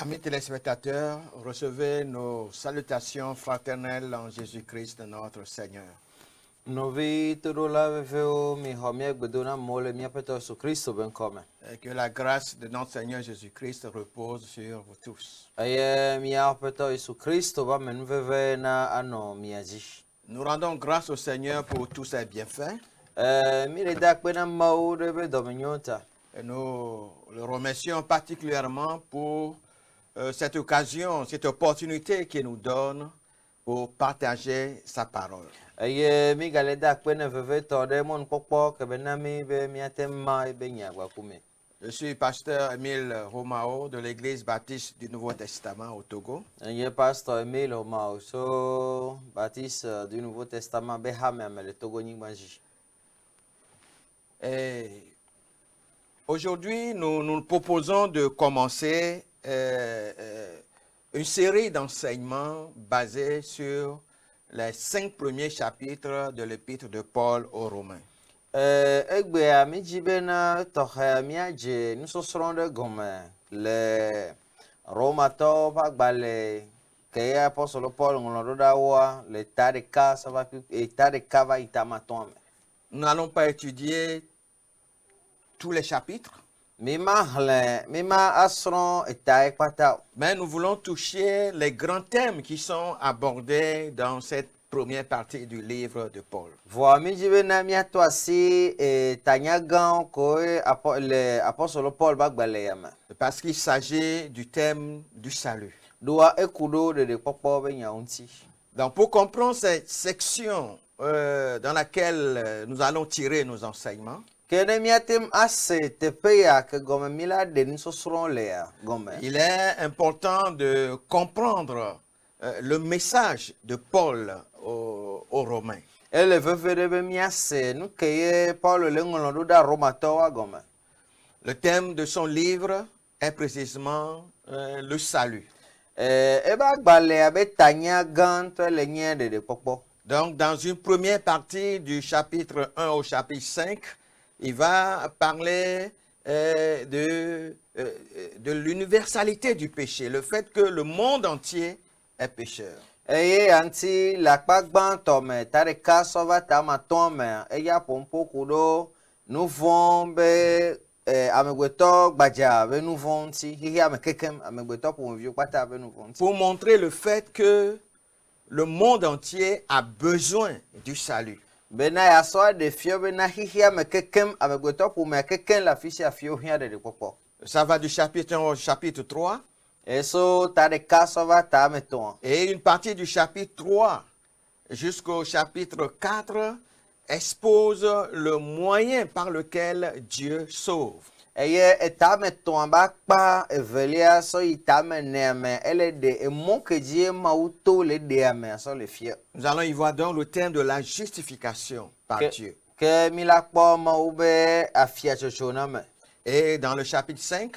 Amis téléspectateurs, recevez nos salutations fraternelles en Jésus-Christ, notre Seigneur. Novi todola veveo mi homie gbedona mole mi apeto su Cristo ben come. Et que la grâce de notre Seigneur Jésus-Christ repose sur vous tous. Aye mi apeto su Cristo ba men veve na ano mi aji. Nous rendons grâce au Seigneur pour tous ses bienfaits. Mi le dak bena mau de be domignota. Et nous le remercions particulièrement pour cette occasion, cette opportunité qu'il nous donne pour partager sa parole. Aye mi gale dak bena veve to de mon popo ke bena mi be mi atem mai be nya gwa kume. Je suis pasteur Émile Romao de l'Église baptiste du Nouveau Testament au Togo. Aye pasteur Emile Romao so baptiste du Nouveau Testament be ha me le Togo ni manji. Et aujourd'hui, nous proposons de commencer une série d'enseignements basés sur les 5 premiers chapitres de l'épître de Paul aux Romains. Egbe a mi jibe na tohe mi aje nusosron de gome le Romato va gbale ke apostolo Paul ngolo da wa le tareka ça va et tareka va itamaton. Nous n'allons pas étudier tous les chapitres, Mi ma asron eta ekpata. mais nous voulons toucher les grands thèmes qui sont abordés dans cette première partie du livre de Paul. Vo mi jibe na mi atoasi e tanyagan ko le apostolo Paul ba gbale yama. Parce qu'il s'agit du thème du salut. Doa ekudo de popo be nyaunti. Donc pour comprendre cette section dans laquelle nous allons tirer nos enseignements, Kene miatem ase tepeya ke gome mila de nusosron le ya gome. il est important de comprendre le message de Paul aux Romains. Ele vevere be miase nu keye Paul le ngolo da Romato wa gome. Le thème de son livre est précisément le salut. Eba gbale abe tanya gan to le nye de popo. Donc dans une première partie du chapitre 1 au chapitre 5, il va parler de l'universalité du péché, le fait que le monde entier est pécheur. Eye anti la kpagban to me tare ka so va ta ma ton me eya pompo kudo nu von be amegbeto gbaja be nu von ti hihi amekekem amegbeto po vi pata be nu von ti. Pour montrer le fait que le monde entier a besoin du salut. Bena ya so de fio bena hihi amekekem amegbeto po me keken la fisi afio hia de popo. Ça va du chapitre 1 au chapitre 3. Eso tare ka so va ta me ton. Et une partie du chapitre 3 jusqu'au chapitre 4 expose le moyen par lequel Dieu sauve. Eye etame ton ba pa evelia so itame neme ele de emon ke die mauto le de ame so le fie. Nous allons y voir donc le thème de la justification par Dieu. Ke mila po maube afia chochona me. Et dans le chapitre 5,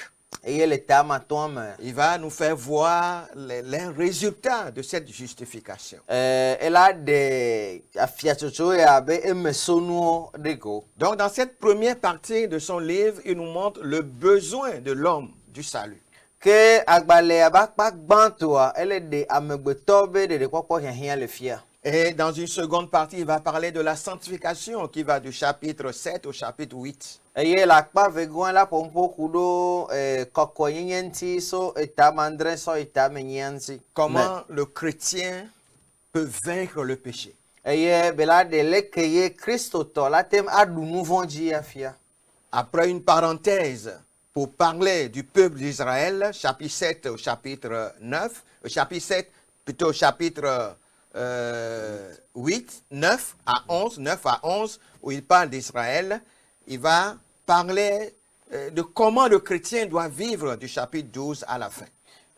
Eye le tama ton me. il va nous faire voir les résultats de cette justification. Ela de afia chocho ya be emesonu dego. Donc dans cette première partie de son livre, il nous montre le besoin de l'homme du salut. Ke agbale abakpa gbantoa ele de amegbeto be de popo hian le fia. Et dans une seconde partie, il va parler de la sanctification qui va du chapitre 7 au chapitre 8. Eye la kpa vegoin la pompo kudo koko nyenti so etamandre so etamenyanti. Comment le chrétien peut vaincre le péché. Eye bela de lekeye Christo to la tem adu nouvendi afia. Après une parenthèse pour parler du peuple d'Israël, chapitre 7 au chapitre 9, chapitre 7 plutôt chapitre 8, 9 à 11, où il parle d'Israël, il va parler de comment le chrétien doit vivre du chapitre 12 à la fin.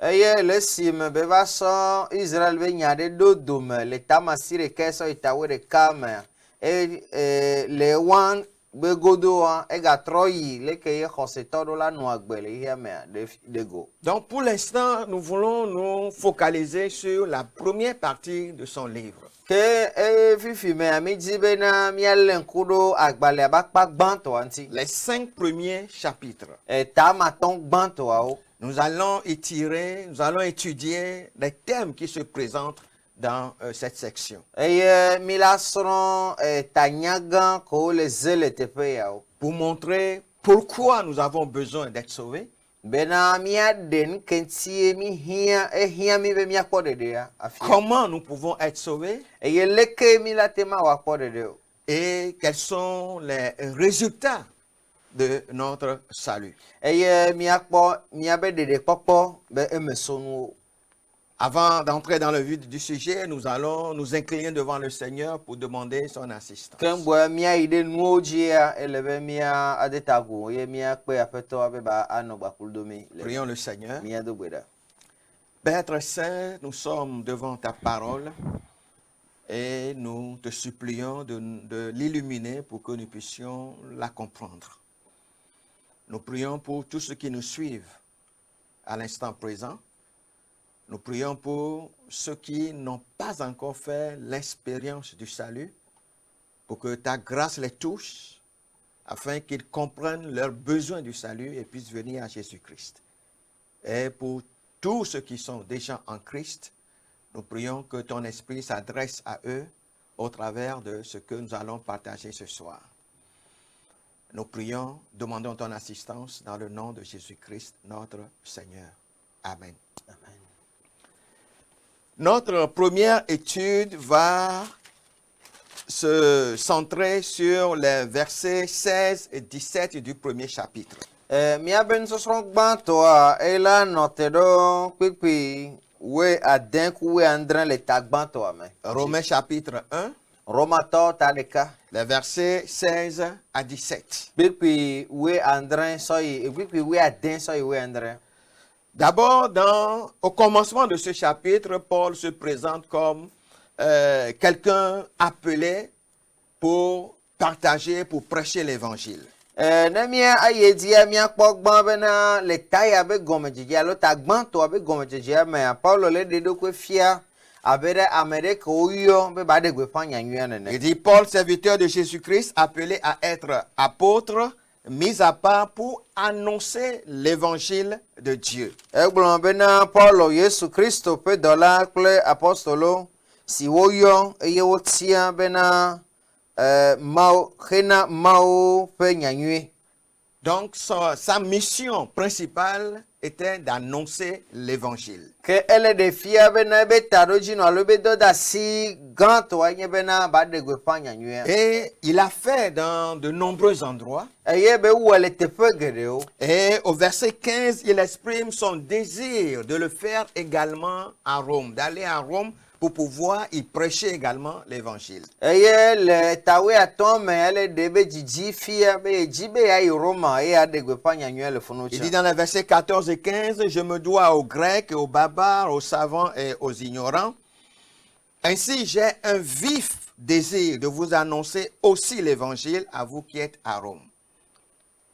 Eye le sim be va so Israel be nyade do dome le tamasire keso itawe de kame le wan be godo e ga troyi le keye khose todo la no agbele hiame de go. Donc pour l'instant, nous voulons nous focaliser sur la première partie de son livre. Ke fifi me ami jibe na mi alen kudo agbale abakpa gbanto anti. Les 5 premiers chapitres. Tamaton gbanto ao. nous allons étudier les thèmes qui se présentent dans cette section. Eye mi la srɔ̃ tanya gã ko le ze le teƒe yawo. Pour montrer pourquoi nous avons besoin d'être sauvés, Bena mia ɖe nukentie mi hiã mi be miakpɔ ɖeɖea afia. comment nous pouvons être sauvés Eye leke mi la te ma wakpɔ ɖeɖe o. et quels sont les résultats de notre salut. Eye miakpɔ miabe ɖeɖekpɔkpɔ be eme sonuwo. Avant d'entrer dans le vif du sujet, nous allons nous incliner devant le Seigneur pour demander son assistance. Ke ŋgbɔ miayi ɖe nuwo dzia ele be mia ade ta go eye miakpe aƒetɔ be ba anɔ gbakuludomi le Prions le Seigneur. mia do gbe ɖa. Père très saint, nous sommes devant ta parole et nous te supplions de l'illuminer pour que nous puissions la comprendre. Nous prions pour tous ceux qui nous suivent à l'instant présent. Nous prions pour ceux qui n'ont pas encore fait l'expérience du salut, pour que ta grâce les touche, afin qu'ils comprennent leurs besoins du salut et puissent venir à Jésus-Christ. Et pour tous ceux qui sont déjà en Christ, nous prions que ton esprit s'adresse à eux au travers de ce que nous allons partager ce soir. Nous prions, demandons ton assistance dans le nom de Jésus-Christ, notre Seigneur. Amen. Amen. Notre première étude va se centrer sur les versets 16 et 17 du premier chapitre. Miabe nusɔsrɔ̃ gbãtɔa ela nɔ te ɖo kpekpe we ade ku we andre le ta gbãtɔa me. Romains chapitre 1, Romatɔ ta ɖeka. les versets 16 à 17. Kpekpe we andre sɔyi kpekpe we ade sɔyi we andre. D'abord, au commencement de ce chapitre, Paul se présente comme quelqu'un appelé pour partager, pour prêcher l'évangile. Ne mia aye dia miakpɔ gbã bena le taya be gɔmedzedze alo ta gbãtɔa be gɔmedzedzea mea Paulo le ɖe ɖokui fia abe ɖe ame ɖe ke woyɔ be ba ɖe gbeƒã nyanyuia nene. Il dit, Paul, serviteur de Jésus-Christ, appelé à être apôtre, mis à part pour annoncer l'évangile de Dieu. Egblɔ bena Paulo Yesu Kristo ƒe dɔla kple apostolo si woyɔ eye wotia bena Mawu hena Mawu ƒe nyanyui. Donc, sa mission principale était d'annoncer l'évangile. Ke ele ɖe fia bena ebe taɖodzinɔ alo ebe dɔdeasi gãtɔa nye bena ba ɖe gbeƒã nyanyuia. Et il a fait dans de nombreux endroits. Eye be wɔ le teƒe geɖewo. Et au verset 15, il exprime son désir de le faire également à Rome, d'aller à Rome pour pouvoir y prêcher également l'évangile. Eye le tawe atɔ me ele ɖe be dzidzi fia be edzi be yayi Roma eye aɖe gbeƒã nyanyuia le funu Il dit tsã. dans les versets 14 et 15, je me dois aux Grecs et aux barbares, aux savants et aux ignorants. Ainsi, j'ai un vif désir de vous annoncer aussi l'évangile à vous qui êtes à Rome.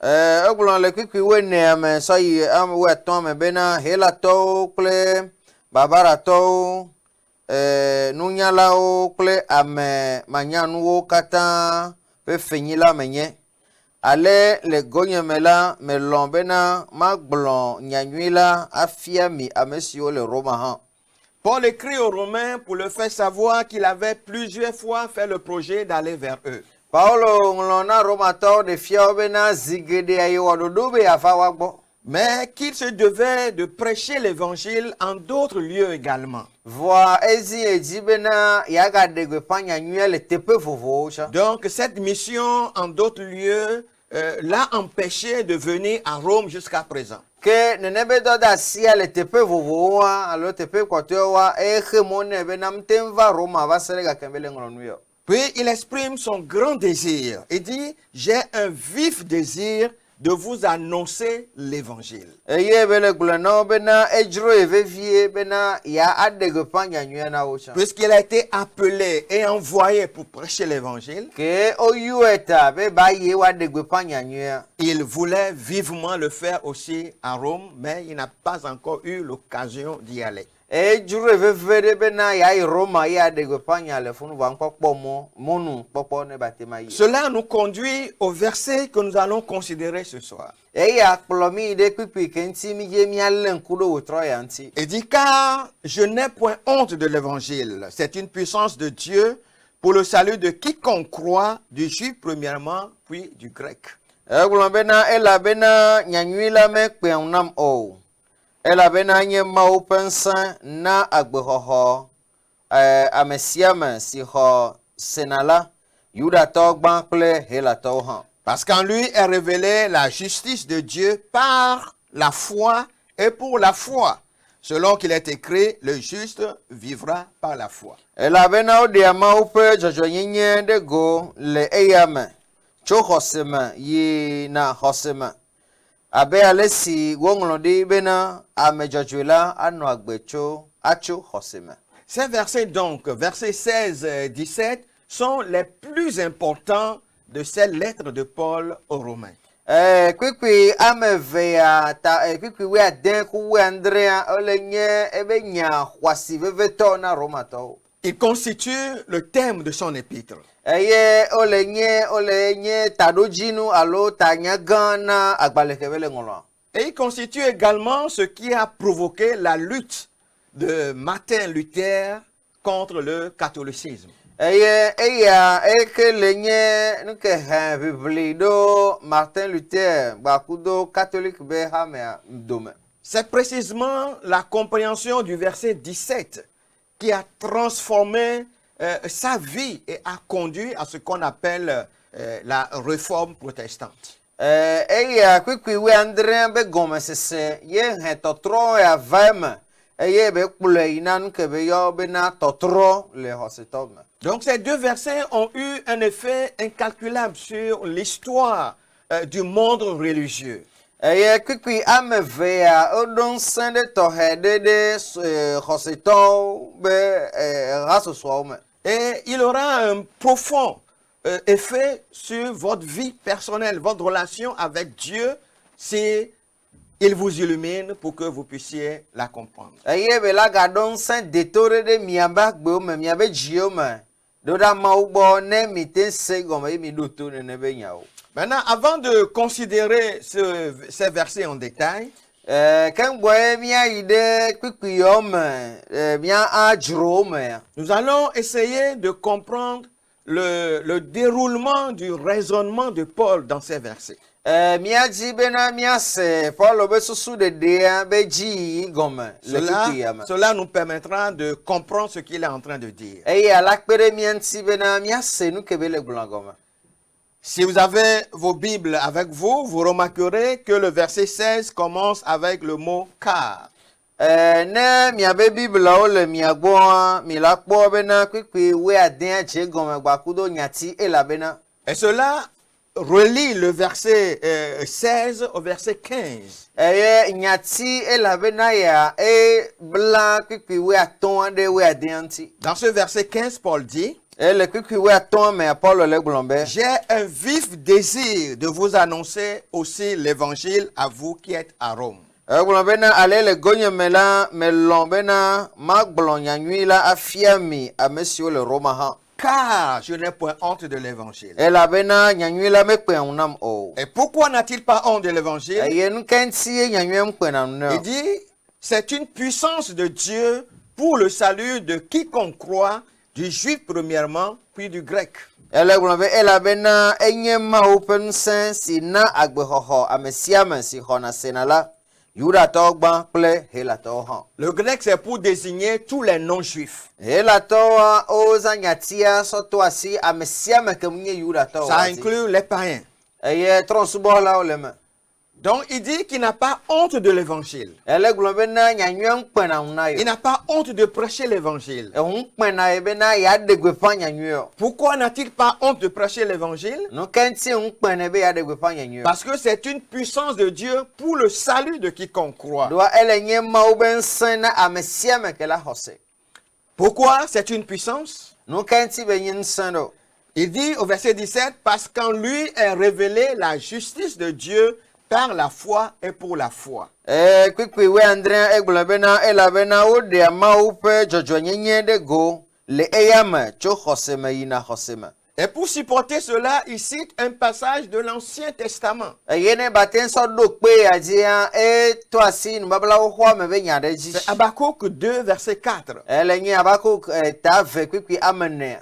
Egblɔ le kpikpi wenea me sɔyi we atɔ me bena helatɔwo kple babaratɔwo nunyalawo kple ame manyanuwo katã ƒe fenyila menye. Ale le gonyeme la melɔ̃ bena magblɔ nyanyui la afia mi ame siwo le Roma hã. Paul écrit aux Romains pour leur faire savoir qu'il avait plusieurs fois fait le projet d'aller vers eux. Paulo ŋlɔ na Romatɔwo ɖe fia wo bena zi geɖea ye wɔ ɖoɖo be yeava wa gbɔ. Mais qu'il se devait de prêcher l'évangile en d'autres lieux également. Vɔa ezi edzi bena yeagaɖe gbeƒã nyanyuia le teƒe vovovowo tsã. Donc cette mission en d'autres lieux l'a empêché de venir à Rome jusqu'à présent. Ke nene be dɔdeasia le teƒe vovovowoa alo teƒe kpɔtɔewoa eye xe mo nɛ bena mte va Roma va se ɖe gake be le ŋlɔ nu yɔ. Puis il exprime son grand désir. Il dit, j'ai un vif désir de vous annoncer l'évangile. Eye be le gblɔ na wo bena edzro ye vevie bena ya aɖe gbeƒã nyanyuia na wo tsã. Puisqu'il a été appelé et envoyé pour prêcher l'évangile, Ke woyɔe ta be ba yi woaɖe gbeƒã nyanyuia. il voulait vivement le faire aussi à Rome, mais il n'a pas encore eu l'occasion d'y aller. e jure vevede bena ya Roma ya de gopanya le funu va nkpokpo mo monu popo ne batema yi. Cela nous conduit au verset que nous allons considérer ce soir. E ya kplomi de pipi kenti mi je mi alen kudo wotro ya nti. Il dit, car je n'ai point honte de l'évangile. C'est une puissance de Dieu pour le salut de quiconque croit, du juif premièrement, puis du grec. E gblon bena ela bena nyanyui la me kpe nam o. Ela bena nye mawo pensa na agbehoho amesiame si ho senala yuda to gban kple hela to han. Parce qu'en lui est révélée la justice de Dieu par la foi et pour la foi. Selon qu'il est écrit, le juste vivra par la foi. Ela bena o de mawo pe jojo nyenye de go le eyame. Cho hosema yi na hosema. Abe alesi wonglodi bena amejojula anu agbecho acho hosema. Ces versets donc, versets 16 et 17, sont les plus importants de ces lettres de Paul aux Romains. Kwikwi amevea ta kwikwi we aden ku we Andrea olenye ebe nya hwasi veveto na romato. Il constitue le thème de son épître. Eye olenye tadojinu alo tanya gana agbalekebele ngolo. Et il constitue également ce qui a provoqué la lutte de Martin Luther contre le catholicisme. Ekelenye nuke ha biblido Martin Luther bakudo catholique be hamea mdome. C'est précisément la compréhension du verset 17 qui a transformé sa vie et a conduit à ce qu'on appelle la réforme protestante. Kwikwi we Andrea be gome sese ye he totro ya vame eye be kpule ina nuke be yo be na totro le hosetome. Donc ces deux versets ont eu un effet incalculable sur l'histoire du monde religieux. Eye kwikwi amevea odon sende tohede de hoseto be rasosome. Et il aura un profond effet sur votre vie personnelle, votre relation avec Dieu, si il vous illumine pour que vous puissiez la comprendre. Eye be la gadon sen detore de miaba gbe me miabe jiome. Doda maubo ne mitense gome mi doto ne be nyao. Maintenant, avant de considérer ces versets en détail, nous allons essayer de comprendre le déroulement du raisonnement de Paul dans ces versets. Cela nous permettra de comprendre ce qu'il est en train de dire. Si vous avez vos Bibles avec vous, vous remarquerez que le verset 16 commence avec le mot « car ». Et cela relie le verset 16 au verset 15. Dans ce verset 15, Paul dit: j'ai un vif désir de vous annoncer aussi l'évangile à vous qui êtes à Rome. Car je n'ai point honte de l'évangile. Et pourquoi n'a-t-il pas honte de l'évangile? Il dit, c'est une puissance de Dieu pour le salut de quiconque croit, du juif premièrement, puis du grec. Le grec, c'est pour désigner tous les non-juifs. Ça inclut les païens. Donc, il dit qu'il n'a pas honte de l'évangile. Il n'a pas honte de prêcher l'évangile. Pourquoi n'a-t-il pas honte de prêcher l'évangile? Parce que c'est une puissance de Dieu pour le salut de quiconque croit. Pourquoi c'est une puissance? Il dit au verset 17, parce qu'en lui est révélée la justice de Dieu par la foi et pour la foi. Kwikwi we andre egblɔ bena elabena woɖe amawo ƒe dzɔdzɔnyenye ɖe go le eya me tso xɔse me yina xɔse me. Et pour supporter cela, il cite un passage de l'Ancien Testament. Eye ne bate ŋsɔ ɖo kpe yadzia eto asi nubablawo xɔa me be nya ɖe dzi. C'est Habakkuk 2, verset 4. Ele nye Habakuk ta ve kwikwi ame ne.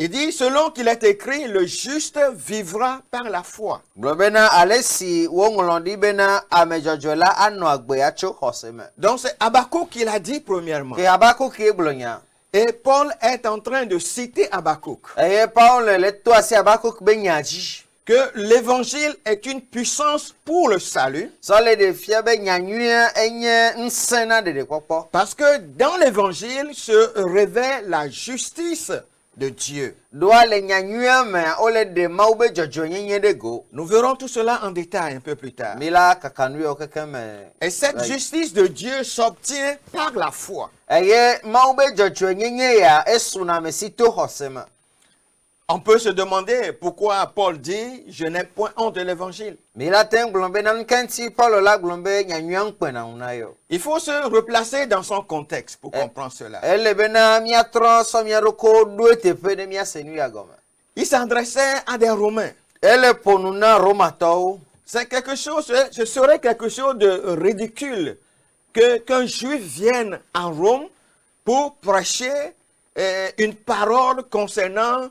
Il dit, selon qu'il est écrit, le juste vivra par la foi. Gblɔ bena ale si woŋlɔ ɖi bena ame dzɔdzɔ la anɔ agbe atso xɔse me. Donc c'est Habakkuk qui l'a dit premièrement. Ke Habakuk ye gblɔ nya. Et Paul est en train de citer Habakkuk. Eye Paul le to asi Habakuk be nya dzi. Que l'évangile est une puissance pour le salut. Sɔle de fia be nyanyuia enye ŋusẽ na ɖeɖekpɔkpɔ. Parce que dans l'évangile se révèle la justice de Dieu. Doa le nyanyuia me ole de Mawu be dzɔdzɔnyenye ɖe go. Nous verrons tout cela en détail un peu plus tard. Mi la kaka nu yawo keke me. Et cette justice de Dieu s'obtient par la foi. Eye Mawu be dzɔdzɔnyenye ya esuna me si to xɔse me. On peut se demander pourquoi Paul dit « Je n'ai point honte de l'évangile ». Mi la te gblɔ be na nukenti Paul la gblɔ be nyanyuia ŋukpena ŋu na yo. Il faut se replacer dans son contexte pour comprendre cela. Ele bena miatrɔ sɔ mia ɖokɔ ɖo teƒe ne miase nu ya gɔme. Il s'adressait à des Romains. Ele ƒonu na Romatɔwo. C'est quelque chose, ce serait quelque chose de ridicule qu'un juif vienne en Rome pour prêcher une parole concernant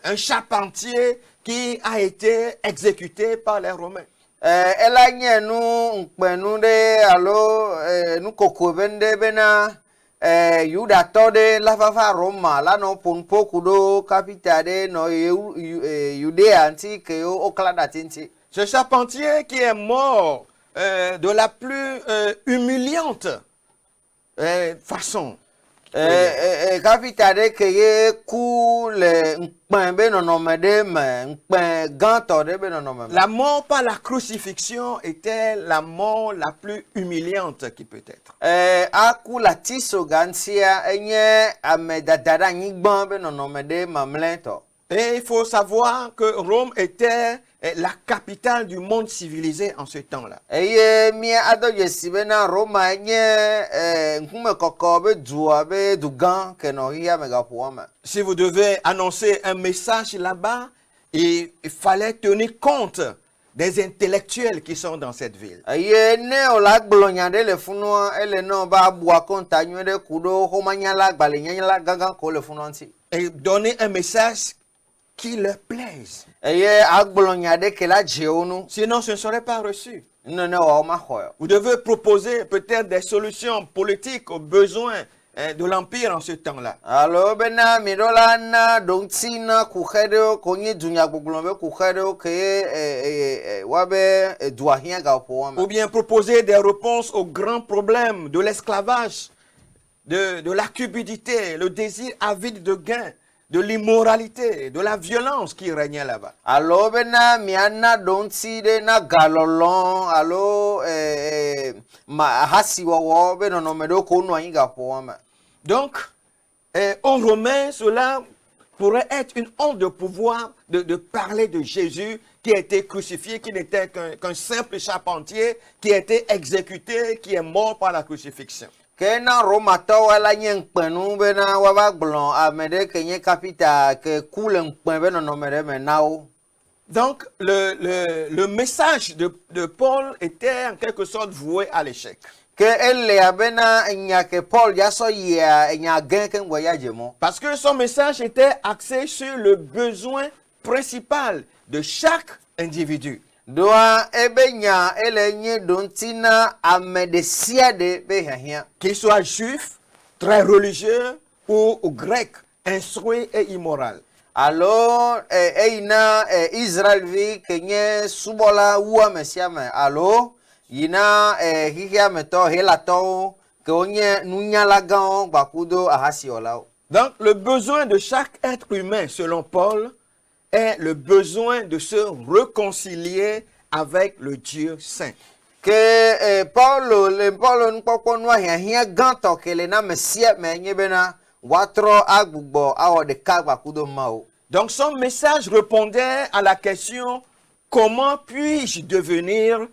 un charpentier qui a été exécuté par les Romains. Ela nye nu ŋukpenu ɖe alo nu koko be ŋɖe bena Yudatɔ ɖe la fafa Roma la nɔ ƒonu ƒoku ɖo kapita ɖe nɔ Yudea ŋuti ke wokla ɖe ati ŋuti. Ce charpentier qui est mort de la plus humiliante façon. Kapita ɖe ke ye ku le ŋukpẽ be nɔnɔme ɖe me, ŋukpẽ gãtɔ ɖe be nɔnɔme me. La mort par la crucifixion était la mort la plus humiliante qui peut être. Aku la tiso ga ŋutia enye ame dada ɖe anyigba be nɔnɔme ɖe mamlɛtɔ. Et il faut savoir que Rome était la capitale du monde civilisé en ce temps-là. Eye mia ado dzesi bena Roma nye nkume kɔkɔ be dua be du gã ke nɔ xixia me gaƒoa me. Si vous devez annoncer un message là-bas, il fallait tenir compte des intellectuels qui sont dans cette ville. Eye ne o la gblɔ nya ɖe le funua ele ne ba abua kɔnta nyuie ɖe ku ɖo xɔmanyala gbalẽnyanyala gãgã ko le funua ŋuti. Et donner un message qui leur plaise. Eye agblɔ nya ɖe ke la dze wo nu. Sinon, ce ne serait pas reçu. Nene wɔwɔ maxɔ yo. Vous devez proposer peut-être des solutions politiques aux besoins de l'Empire en ce temps-là. Alo bena mi ɖo la na ɖoŋti na kuxe ɖewo ko nye dunyagbɔgblɔ be kuxe ɖewo ke ye woabe dua hiã gaƒoa me. Ou bien proposer des réponses aux grands problèmes de l'esclavage, de la cupidité, le désir avide de gain, de l'immoralité, de la violence qui régnait là-bas. Alo bena miana ɖoŋti ɖe na galɔlɔ alo ahasiwɔwɔ be nɔnɔme ɖewo ko nɔ anyi gaƒoa me. Donc, aux Romains, cela pourrait être une honte de pouvoir de parler de Jésus qui a été crucifié, qui n'était qu'un simple charpentier, qui a été exécuté, qui est mort par la crucifixion. Ke na Romatɔwo la nye ŋukpẽnu bena woava gblɔ ame ɖe ke nye kapita ke ku le ŋukpẽ be nɔnɔme ɖe me na wo. Donc, le message de Paul était en quelque sorte voué à l'échec. Ke ele bena nya ke Paul ya sɔ yia nya gã ke ŋgɔ ya dze mɔ. Parce que son message était axé sur le besoin principal de chaque individu. Doa ebe nya ele nye ɖoŋti na ame ɖe sia ɖe be hiahiã. Qu'il soit juif, très religieux ou grec, instruit et immoral. Alo eyina Israelvi ke nye subɔla wu ame sia ame alo yina xixia me tɔ helatɔwo ke wonye nunyala gãwo gbakudo ahasiwɔlawo. Donc le besoin de chaque être humain, selon Paul, est le besoin de se réconcilier avec le Dieu saint. Ke Paulo nukpɔkpɔ nua hiahiã gãtɔ ke le na me sia me nye bena woatrɔ agbugbɔ awɔ ɖeka gbakudo Mawu. Donc son message répondait à la question comment puis-je devenir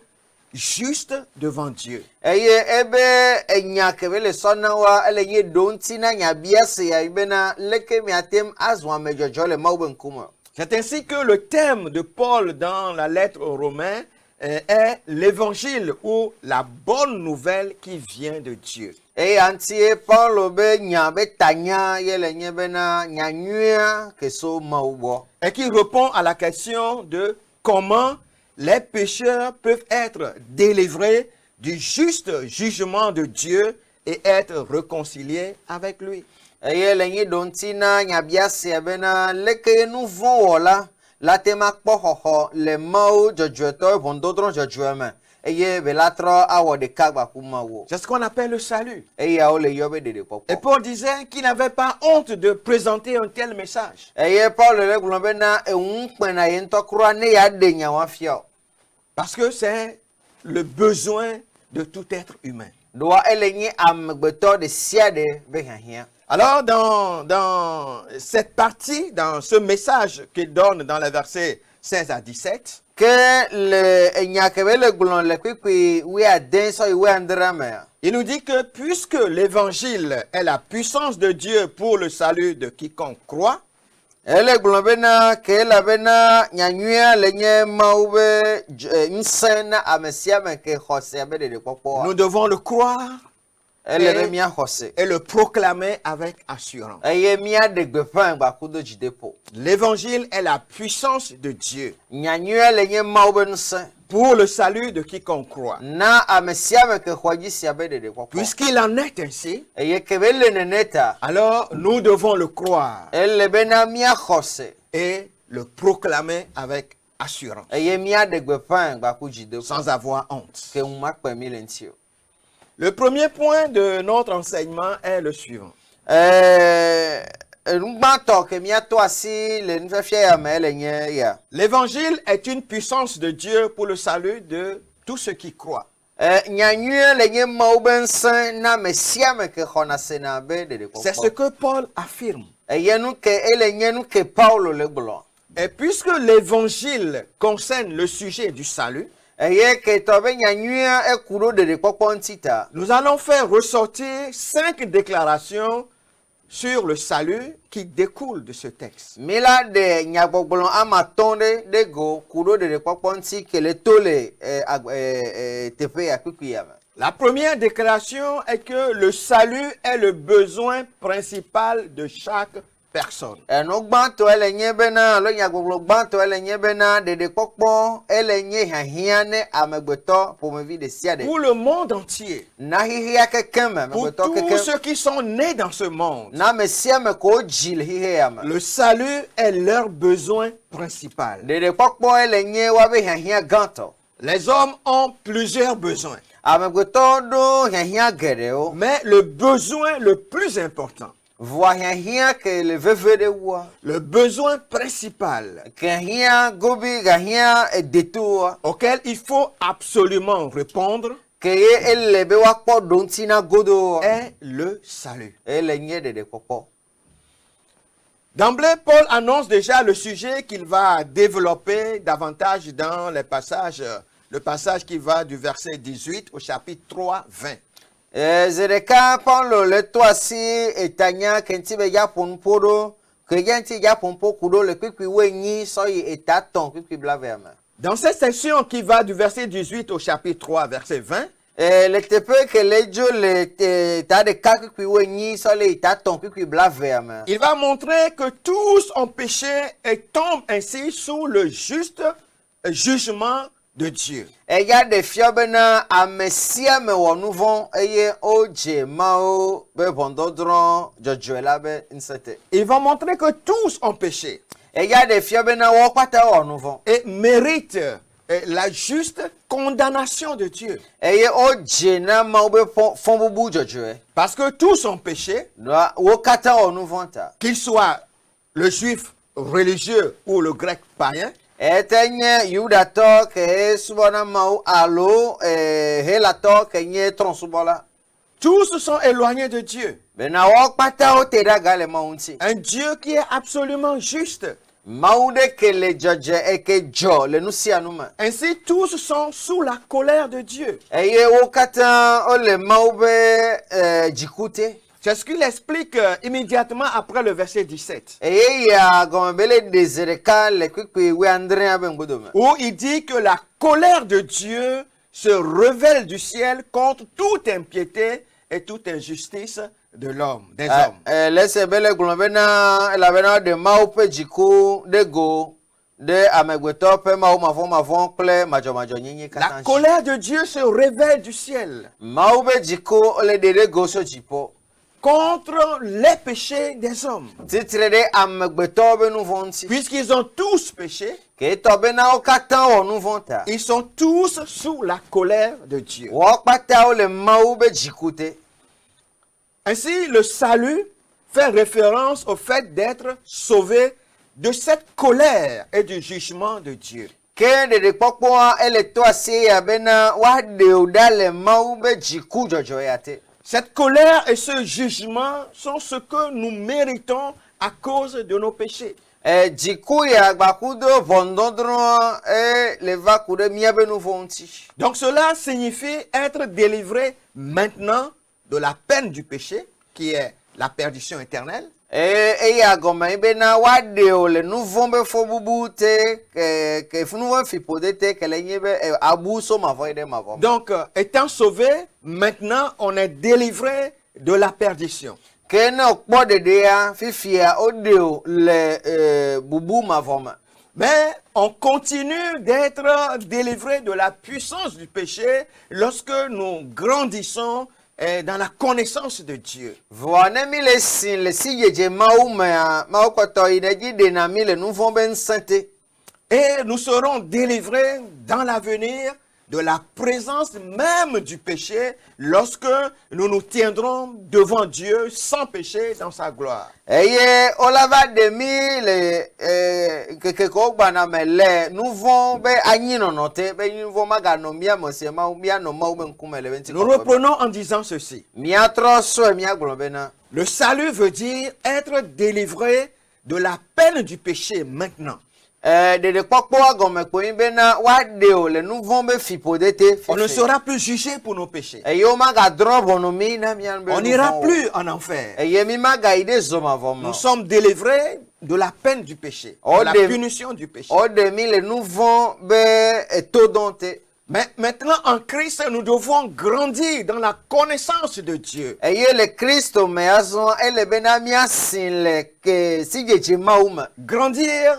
juste devant Dieu? eye ebe enya kebe le sona wa ele nye donti na nya biase ya ibena leke miatem azwa mejojo le maube nkuma. C'est ainsi que le thème de Paul dans la lettre aux Romains est l'évangile ou la bonne nouvelle qui vient de Dieu. Eye antie Paulo be nya be tanya yele nye bena nya nyua keso maubo. Et qui répond à la question de comment les pécheurs peuvent être délivrés du juste jugement de Dieu et être réconciliés avec lui. Eye le nye donti na nya biase ya bena leke nu von wola la tema kpohoho le mau jojoto bondodron jojoeme. Eye belatro awo de kagba kumawo. C'est ce qu'on appelle le salut. Eye a ole yobe de popo. Et Paul disait qu'il n'avait pas honte de présenter un tel message. Eye Paul le glombe na na yento kura ne ya de nya wa fio. Parce que c'est le besoin de tout être humain. Doa ele nyi amgbeto de siade be hia. Alors, dans cette partie, dans ce message qu'il donne dans les versets 16 à 17, Que le nyakebe le glon le kwikwi wi aden so iwe andrame. il nous dit que puisque l'évangile est la puissance de Dieu pour le salut de quiconque croit, Ele glon bena ke la bena nyanyua le nye maube nsena amesia me ke khose be de popo. nous devons le croire Ele be mia khose. et le proclamer avec assurance. Eye mia de gbepan ba kudo jidepo. L'évangile est la puissance de Dieu Nyanyua le nye maube nsen. pour le salut de quiconque croit. Na amesia me ke khoji sia be de popo. Puisqu'il en est ainsi, Eye kebe le neneta. alors nous devons le croire Ele bena mia khose. et le proclamer avec assurance, Eye mia de gbepan ba ku jidepo. sans avoir honte. Ke un mak pe milentio. Le premier point de notre enseignement est le suivant. L'évangile est une puissance de Dieu pour le salut de tous ceux qui croient. C'est ce que Paul affirme. Et puisque l'évangile concerne le sujet du salut, nous allons faire ressortir 5 déclarations sur le salut qui découlent de ce texte. La première déclaration est que le salut est le besoin principal de chaque personne. Pour le monde entier, pour tous ceux qui sont nés dans ce monde, le salut est leur besoin principal. Les hommes ont plusieurs besoins, mais le besoin le plus important, le besoin principal auquel il faut absolument répondre est le salut. D'emblée, Paul annonce déjà le sujet qu'il va développer davantage dans le passage qui va du verset 18 au chapitre 3, 20. Zedeka Paulo le toasi etanya kentibe ya ponporo que yanti ya ponpo kudo le kwikwi wenyi soyi etaton kwikwi blaverme. Dans cette section qui va du verset 18 au chapitre 3 verset 20, le tepe que le jo le ta de ka kwikwi wenyi soyi etaton kwikwi blaverme. Il va montrer que tous ont péché et tombent ainsi sous le juste jugement de Dieu. Il va montrer que tous ont péché et méritent la juste condamnation de Dieu. Parce que tous ont péché, qu'ils soient le juif religieux ou le grec païen. Tous se sont éloignés de Dieu. Un Dieu qui est absolument juste. Maude ke le judge eke jo le nusia numa. Ainsi, tous sont sous la colère de Dieu. Eye okatan o le maube jikute. C'est ce qu'il explique immédiatement après le verset 17. Eye ya gombele dezereka le kwikwe we andre abengodome. Où il dit que la colère de Dieu se révèle du ciel contre toute impiété et toute injustice de l'homme, des hommes. Laisse bele globena la bena de maupe jiku de go de amegweto pe mavon kle majo nyinyi La katanji. colère de Dieu se révèle du ciel Maube jiku ole de go so jipo. contre les péchés des hommes. Titre de amegweto be nou vonti. Puisqu'ils ont tous péché, Ke to be na okatan o nou vonta. ils sont tous sous la colère de Dieu. Wo pata o le maube jikute. Ainsi, le salut fait référence au fait d'être sauvé de cette colère et du jugement de Dieu. Ke de pokpo ele to ase ya bena wa de o dale maube jiku jojo yate. Cette colère et ce jugement sont ce que nous méritons à cause de nos péchés. Jiku ya gbakudo vondondro le vakude miabe nou vonti. Donc cela signifie être délivré maintenant de la peine du péché, qui est la perdition éternelle, Ya goma ibena wa de o le nou vombe fo bubute ke funu wa fipode te ke le nyebe abuso mavoide mavom. donc étant sauvé, maintenant on est délivré de la perdition. Ke na okpo de ya fifia o de o le bubu mavom. Mais on continue d'être délivré de la puissance du péché lorsque nous grandissons dans la connaissance de Dieu. Voane mi le sin le si yeje ma okoto ineji de na mi le nou vombe nsante. Et nous serons délivrés dans l'avenir de la présence même du péché lorsque nous nous tiendrons devant Dieu sans péché dans sa gloire. Eye olava de mi le ke ko gba na me le nou vombe anyi no note be nou vomba ga no mia mo se ma mia no ma ube nkume le benti. Nous reprenons en disant ceci. Mia troso mia globena. Le salut veut dire être délivré de la peine du péché maintenant. De pokpo agome ko bena wa de o le nou vombe fipode te. On ne sera plus jugé pour nos péchés. Eye o ma ga drobo no mi na mia be. On n'ira plus en enfer. Eye mi ma ga ide zoma vom. Nous sommes délivrés de la peine du péché, de la punition du péché. O de mi le nou vombe etodonte. Mais maintenant, en Christ, nous devons grandir dans la connaissance de Dieu. Eye le Christo me azon ele bena mia sin le ke sijeje mauma. Grandir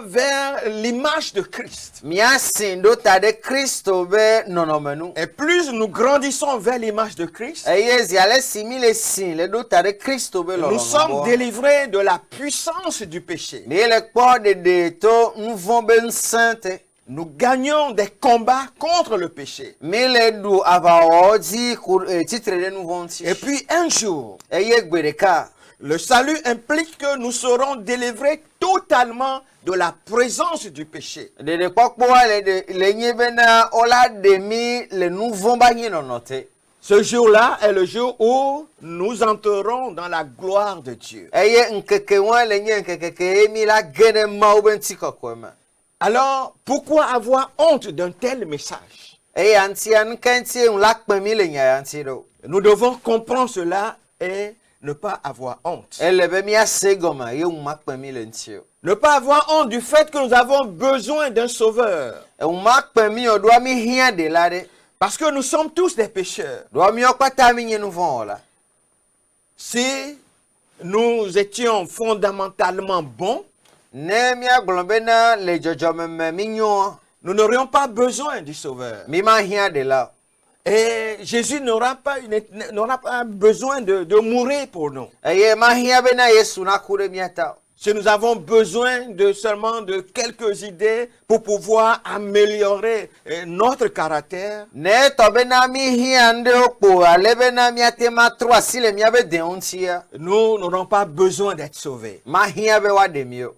vers l'image de Christ. Mia sin do ta de Christo be nonomenu. Et plus nous grandissons vers l'image de Christ, Eye ziale simile sin le do ta de Christo be nous sommes délivrés de la puissance du péché. Mais le corps de to nous vombe nsante. Nous gagnons des combats contre le péché. Mais le do avaodi titre de nous vonti. Et puis un jour, Eye gbereka. le salut implique que nous serons délivrés totalement de la présence du péché. De pokpo le nyebena ola de mi le nous vomba nyi nonote. Ce jour-là est le jour où nous entrerons dans la gloire de Dieu. Eye nkeke wan le nye nkeke mi la gene maube ntiko kwema. Alors, pourquoi avoir honte d'un tel message? Eye anti an kenti un lak pemi le nya anti do. Nous devons comprendre cela et ne pas avoir honte. Elle be mi asegoma ye un mak pemi le ntio. Ne pas avoir honte du fait que nous avons besoin d'un sauveur. Un mak pemi o doa mi hia de la de. Parce que nous sommes tous des pécheurs. Doa mi okpata mi nye nou von la. Si nous étions fondamentalement bons, Ne mia globena le jojo me minyo. nous n'aurions pas besoin du sauveur. Mi ma hia de la. Et Jésus n'aura pas besoin de mourir pour nous. Eye ma hia bena Yesu na kure miata. Si nous avons besoin seulement de quelques idées pour pouvoir améliorer notre caractère, Ne to bena mi hia nde okpo ale bena miate ma trois si le mia be de ontia. nous n'aurons pas besoin d'être sauvés. Ma hia be wa de mio.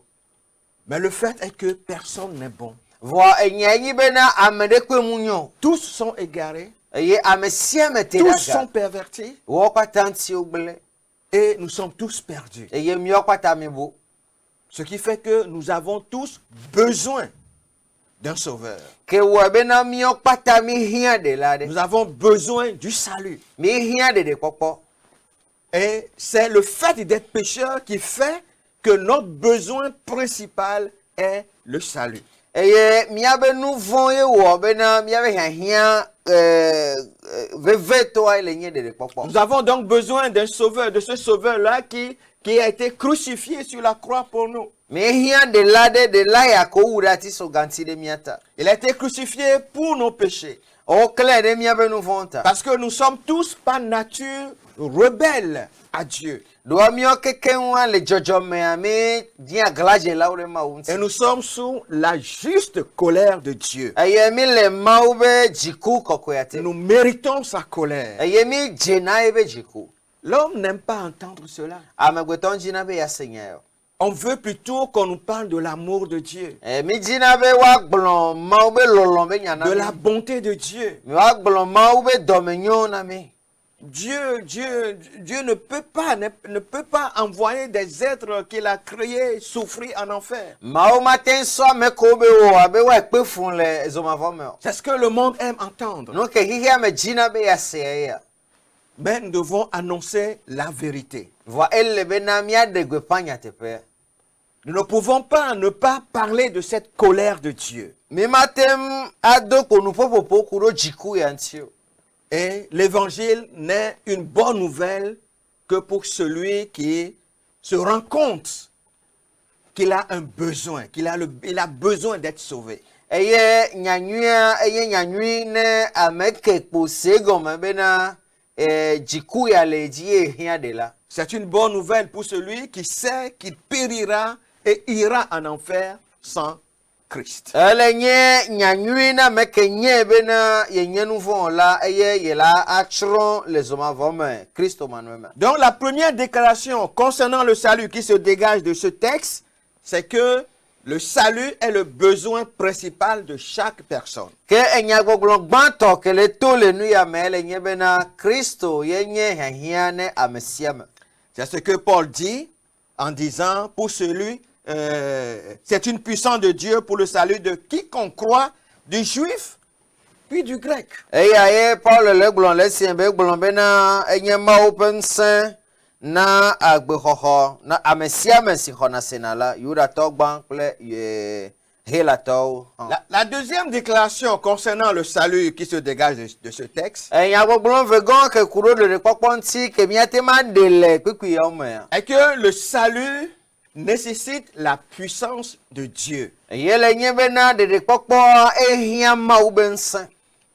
Mais le fait est que personne n'est bon. Vo enyanyi bena amede kwe munyo. Tous sont égarés, Eye amesia mete tous sont daga. pervertis Wo kwata nti ogbele. et nous sommes tous perdus. Eye mi okpata mi bu. Ce qui fait que nous avons tous besoin d'un sauveur. ke wɔ bena míɔ kpata mi hiã de la ɖe Nous avons besoin du salut. mi hiã ɖeɖekpɔkpɔ. Et c'est le fait d'être pécheur qui fait que notre besoin principal est le salut. Eye míabe nu vɔ̃ ye wɔ bena míabe hiahiã vevetɔa le nye ɖeɖekpɔkpɔ. Nous avons donc besoin d'un sauveur, de ce sauveur-là qui a été crucifié sur la croix pour nous. Mi hiã de la ya ko wu ɖe ati so ganti ɖe mía ta. Il a été crucifié pour nos péchés. Woklẽ ɖe míabe nu vɔ̃ ta. Parce que nous sommes tous par nature rebelles à Dieu. Ɖoa míɔ kekeŋua le dzɔdzɔmea mi dzi aglãdzelawo ɖe Mawu Et ŋuti. nous sommes sous la juste colère de Dieu. Eye mi le Mawu be dziku kɔkɔea te. Nous méritons sa colère. Eye mi dzena ebe dziku. L'homme n'aime pas entendre cela. Amegbetɔ dzina be ya se nya yɔ. On veut plutôt qu'on nous parle de l'amour de Dieu, Mi dzina be woagblɔ Mawu be lɔlɔ̃ be nya na de mi. la bonté de Dieu. Mi woagblɔ Mawu be dɔmenyo na mi. Dieu ne peut pas envoyer des êtres qu'il a créés souffrir en enfer. Mawu mate ŋu sɔ ame ko be wo abe woakpe fu le zɔmavɔ me o. C'est ce que le monde aime entendre. Nu ke xixia me dzina be ya se ya. Mais nous devons annoncer la vérité. Vɔ ele bena míaɖe gbeƒã nyateƒe. Nous ne pouvons pas ne pas parler de cette colère de Dieu. Mi mate ŋu ado ko nuƒoƒoƒo ku ɖo dziku ya ŋuti o. Et l'évangile n'est une bonne nouvelle que pour celui qui se rend compte qu'il a un besoin, il a besoin d'être sauvé. Eye nyanyuia eye nyanyui ne ame ke kpo se gɔme bena dziku ya le dzi ye hiã ɖe la. C'est une bonne nouvelle pour celui qui sait qu'il périra et ira en enfer sans Christ. Ele nye nyanyui na ame ke nye bena ye nye nu vɔ̃ la eye ye la atsrɔ̃ le zɔmavɔ me Kristo manɔe me. Donc la première déclaration concernant le salut qui se dégage de ce texte, c'est que le salut est le besoin principal de chaque personne. Ke enyagbɔgblɔ gbãtɔ ke le to le nu ya me ele nye bena Kristo ye nye hiahiã ne ame sia me. C'est ce que Paul dit en disant, pour celui, c'est une puissance de Dieu pour le salut de quiconque croit, du juif puis du grec. Eya ye Paul le gblɔm le esi be gblɔm bena enye Mawu ƒe ŋusẽ na agbexɔxɔ na ame sia ame si xɔna sena la, Yudatɔ gbã kple Helatɔwo. La deuxième déclaration concernant le salut qui se dégage de ce texte Enyagbɔgblɔ vegɔ ke ku ɖo ɖeɖekpɔkpɔ ŋuti ke míate ma ɖe le kpikpuiawo mea. est que le salut nécessite la puissance de Dieu. Ye le nye bena ɖeɖekpɔkpɔ ehiã Mawu be ŋusẽ.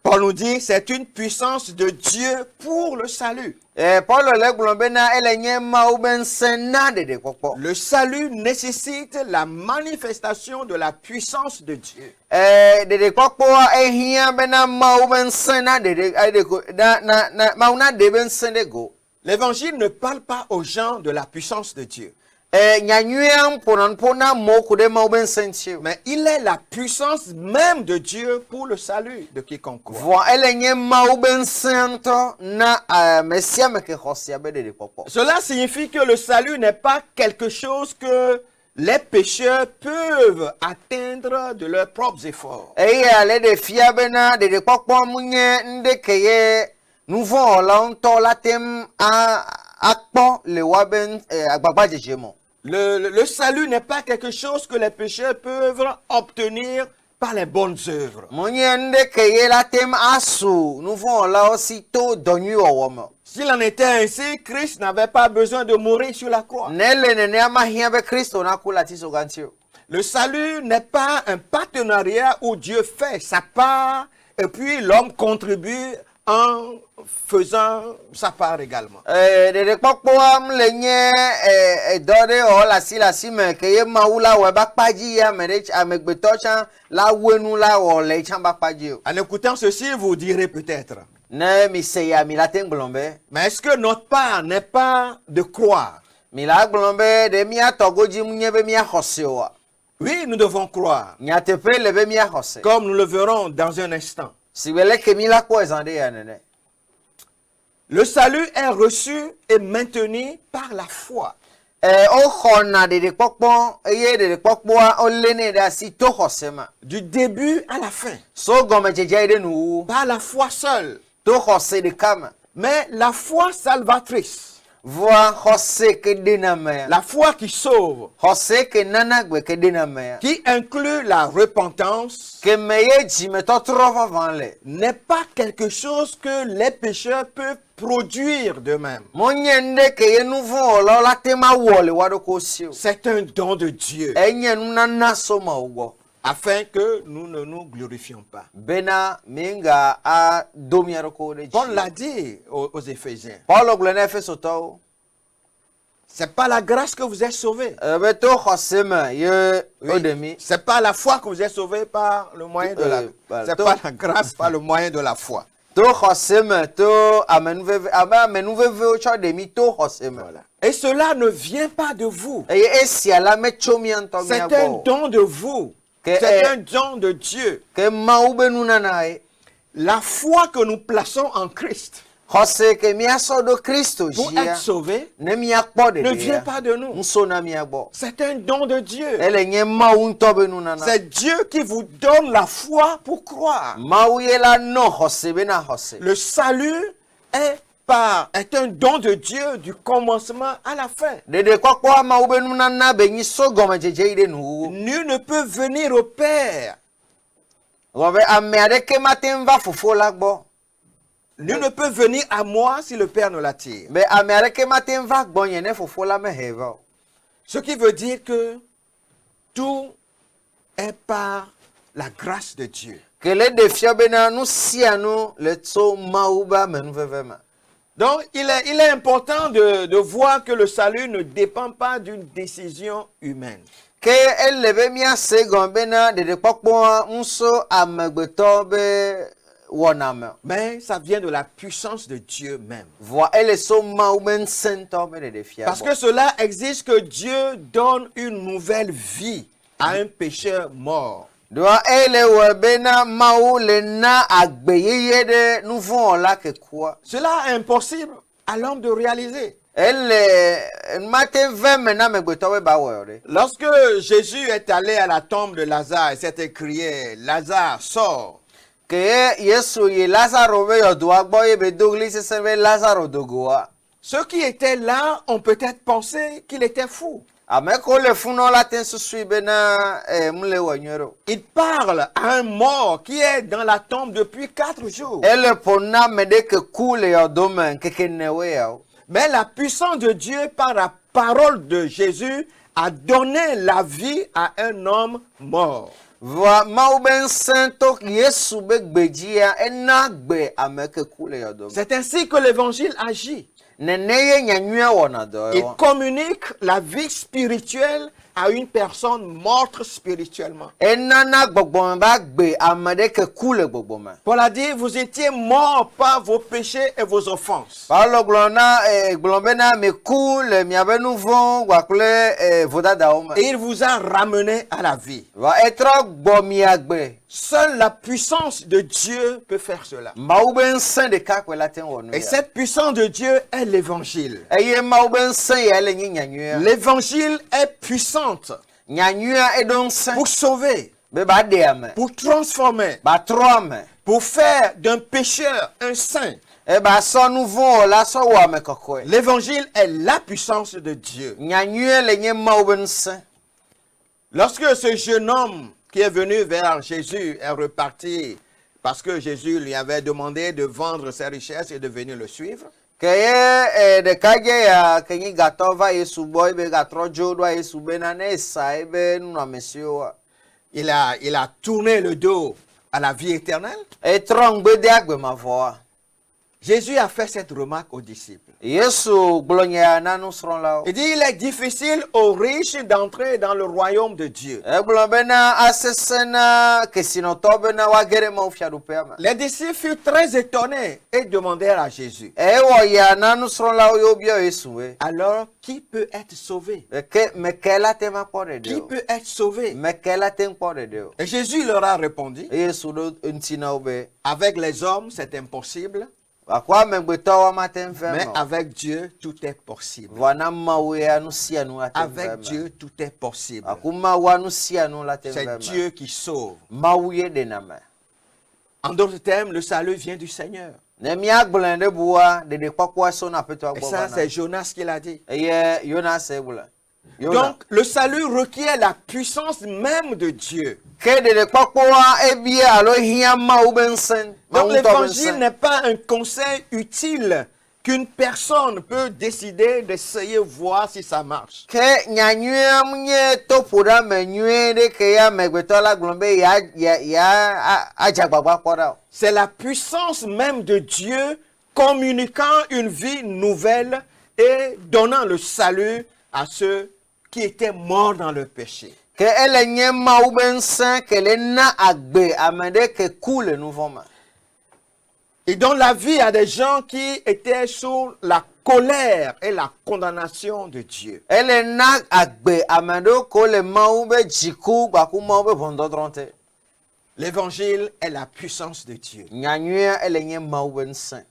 Paul nous dit c'est une puissance de Dieu pour le salut. Paul le gblɔm bena ele nye Mawu be ŋusẽ na ɖeɖekpɔkpɔ. Le salut nécessite la manifestation de la puissance de Dieu. Ɖeɖekpɔkpɔ ehiã bena Mawu be ŋusẽ na Mawu na ɖe be ŋusẽ ɖe go. L'évangile ne parle pas aux gens de la puissance de Dieu. Nyanyuia ƒona na amewo ku ɖe Mawu be ŋusẽ ŋuti o. Mais il est la puissance même de Dieu pour le salut de quiconque croit. Vɔ ele nye Mawu be ŋusẽ ŋutɔ na ame sia ame ke xɔ sia be ɖeɖekpɔkpɔ. Cela signifie que le salut n'est pas quelque chose que les pécheurs peuvent atteindre de leurs propres efforts. Eye ale ɖe fia bena ɖeɖekpɔkpɔ mu nye ŋɖe ke ye nu vɔ̃ wɔlawo ŋutɔ la tem akpɔ le woabe agbagbadzedze me. Le salut n'est pas quelque chose que les pécheurs peuvent obtenir par les bonnes œuvres. Mu nye ŋɖe ke ye la tem asu nu vɔ̃ wɔlawo si to dɔ nyui wɔwɔ me. S'il en était ainsi, Christ n'avait pas besoin de mourir sur la croix. Ne le nenea ma hiã be Kristo naku le ati so ganti o. Le salut n'est pas un partenariat où Dieu fait sa part et puis l'homme contribue en faisant sa part également. Ɖeɖekpɔkpɔa le nye dɔ ɖe wɔ le asi me ke ye Mawu la wɔ ebe akpadzi ye amegbetɔ tsã la woe nu la wɔ le tsã be akpadzi o. En écoutant ceci, vous direz peut-être, Ne mi se ya mi la te gblɔm be. mais est-ce que notre part n'est pas de croire? Mi la gblɔm be ɖe míatɔ godzi mu nye be míaxɔ se oa. Oui, nous devons croire, Nyateƒe le be míaxɔ se. comme nous le verrons dans un instant. Si be leke mi la kpɔ ezã ɖe ya nene. Le salut est reçu et maintenu par la foi. Oxɔna ɖeɖekpɔkpɔ eye ɖeɖekpɔkpɔa olene ɖe asi to xɔse me. Du début à la fin. So gɔmedzedze yi ɖe nuwu. Pas la foi seule, To xɔse ɖeka me. mais la foi salvatrice. Vɔa xɔse ke ɖena mea. La foi qui sauve, Xɔse ke nana gbe ke ɖena mea. qui inclut la repentance, Ke me ye dzimetɔtrɔ vavã le. n'est pas quelque chose que les pécheurs peuvent produire d'eux-mêmes. Monye ŋɖe ke ye nu vɔ̃ wɔlawo la te ma wɔ le woaɖokɔ si o. C'est un don de Dieu, Enye nunana so mawo gbɔ. afin que nous ne nous glorifions pas. Bena minga a do miaɖokowo ɖe Paul dzi. l'a dit aux Éphésiens. Paulo gblɔ na Efesotɔwo. C'est pas la grâce que vous êtes sauvés. Be to xɔse me ye woɖe mi. C'est pas la foi que vous êtes sauvés par le moyen de la. voilà. C'est pas la grâce par le moyen de la foi. To xɔse me to amenuveve abe amenuvevewo tsɔ ɖe mi to xɔse me. Voilà. Et cela ne vient pas de vous. Eye esia la metso mia ŋutɔ C'est mia un gbɔ o. don de vous. Que, C'est un don de Dieu. Ke Mawu be nunana ye. La foi que nous plaçons en Christ Xɔse ke miasɔ ɖo Kristo pour dzia être sauvés ne miakpɔ ne vient ɖeɖea. pas de nous. Nso na mia gbɔ. C'est un don de Dieu. Ele nye Mawu ŋutɔ be nunana. C'est Dieu qui vous donne la foi pour croire. Mawu ye la nɔ xɔse bena xɔse. Le salut est un don de Dieu du commencement à la fin. Ɖeɖekpɔkpɔ Mawu be nunana be nyi so gɔmedzedze yi ɖe nuwuwu. Nul ne peut venir au Père. Wɔbe ame aɖeke mate ŋu va fofo la gbɔ. Nul ne peut venir à moi si le Père ne l'attire. Be ame aɖeke mate ŋu va gbɔnye ne fofo la mehe va o. Ce qui veut dire que tout est par la grâce de Dieu. Ke le ɖe fia bena nu sia nu le tso Mawu be amenuveve me. Donc, il est important de voir que le salut ne dépend pas d'une décision humaine. Ke ele be miase gɔm bena ɖeɖekpɔkpɔa ŋuso amegbetɔ be wɔna me. Mais ça vient de la puissance de Dieu même. Vɔa ele so Mawu be ŋusẽ ŋutɔ be ɖeɖe fia Parce gbɔ. que cela exige que Dieu donne une nouvelle vie à un pécheur mort. Doa ele wɔ bena Mawu le na agbe yeye ɖe nu vɔ̃ wɔla ke kua. Cela est impossible à l'homme de réaliser. Ele mate ve me na amegbetɔ be ba wɔ ɖe. Lorsque Jésus est allé à la tombe de Lazare, il s'est écrié, Lazare, sors. Ke Yesu yi Lazaro be yɔdoa gbɔ ye be dogli sesẽ be Lazaro dogoa. Ceux qui étaient là ont peut-être pensé qu'il était fou. Ame ko le funɔ la te susui bena mle wɔ nyuie ɖo. Il parle à un mort qui est dans la tombe depuis 4 jours. Ele ƒo na ame ɖe ke ku le yɔdo me ŋkeke newoe yawo. Mais la puissance de Dieu par la parole de Jésus a donné la vie à un homme mort. Vɔa Mawu be ŋusẽ to Yesu be gbedzia ena gbe ame ke ku le yɔdo me. C'est ainsi que l'évangile agit. Nene ye nyanyuia wɔna dɔ Il wɔ. communique la vie spirituelle à une personne morte spirituellement. Enana gbɔgbɔme ba gbe ame ɖe ke ku le gbɔgbɔme. Paul a dit, vous étiez morts par vos péchés et vos offenses. Paulo gblɔ bena mi ku le miabe nu vɔ̃ kpakple vodadawo me. Et il vous a ramené à la vie. Va etrɔ gbɔ mia gbe. Seule la puissance de Dieu peut faire cela. Mawu be ŋusẽ ɖeka koe la te wɔ nu Et ya. cette puissance de Dieu est l'évangile. Eye Mawu be ŋusẽ ya ele nye nyanyuia. L'évangile est puissante Nyanyuia eɖo ŋusẽ pour sauver, be ba ɖe ame, pour transformer, ba trɔ ame, pour faire d'un pécheur un saint. ba sɔ nu vɔ̃ wɔla sɔ wɔ ame kɔkɔe. L'évangile est la puissance de Dieu. Nyanyuia le nye Mawu be ŋusẽ. Lorsque ce jeune homme qui est venu vers Jésus est reparti parce que Jésus lui avait demandé de vendre ses richesses et de venir le suivre, Ke ye ɖekadze ya ke nyi gatɔ va Yesu gbɔ ebe gatrɔ dzo ɖoa Yesu bena ne esa ebe nunɔamesiwoa. il a tourné le dos à la vie éternelle. Etrɔ ŋgbe de agbemavɔa. Jésus a fait cette remarque aux disciples. Yesu gblɔ nya na nusrɔ̃lawo. Il dit, il est difficile aux riches d'entrer dans le royaume de Dieu. Egblɔ bena asesẽ na kesinɔtɔ bena woage ɖe mawufiaɖuƒea me. Les disciples furent très étonnés et demandèrent à Jésus, Ewɔ ya na nusrɔ̃lawo yewo bia Yesue. alors qui peut être sauvé? Ke meke la te ma kpɔ Qui ɖeɖe o. peut être sauvé? Meke la te ŋu kpɔ ɖeɖe o. Et Jésus leur a répondu, Eye Yesu ɖo ŋuti na wo be avec les hommes c'est impossible, Bakwa megbeto wa matem Mais femo. avec Dieu, tout est possible. Wana mawe anu sia nu atem Avec femo. Dieu, tout est possible. Akuma wanu sia nu latem C'est femo. Dieu qui sauve. Mawe de name. En d'autres termes, le salut vient du Seigneur. Ne mia gblende bua de kwakwa so na peto Et agbo ça, bana. c'est Jonas qui l'a dit. Eye Yona se bula. Yona. Donc, le salut requiert la puissance même de Dieu. Ke de kwakwa ebie alo hia mawu bensen. Donc, l'évangile n'est pas un conseil utile qu'une personne peut décider d'essayer voir si ça marche. Ke nyanyua mnye topura menyue de ke ya megbeto la glombe ya ajagbagba kwara. C'est la puissance même de Dieu communiquant une vie nouvelle et donnant le salut à ceux qui étaient morts dans le péché. Que elle nye mawu bensen ke le na agbe amede ke coule nouveau ma. Et dans la vie à des gens qui étaient sous la colère et la condamnation de Dieu. Elle na agbe amede ko le mawu be jiku gbaku mawu be bondodronte. L'évangile est la puissance de Dieu. Nyanyua elle nye mawu bensen.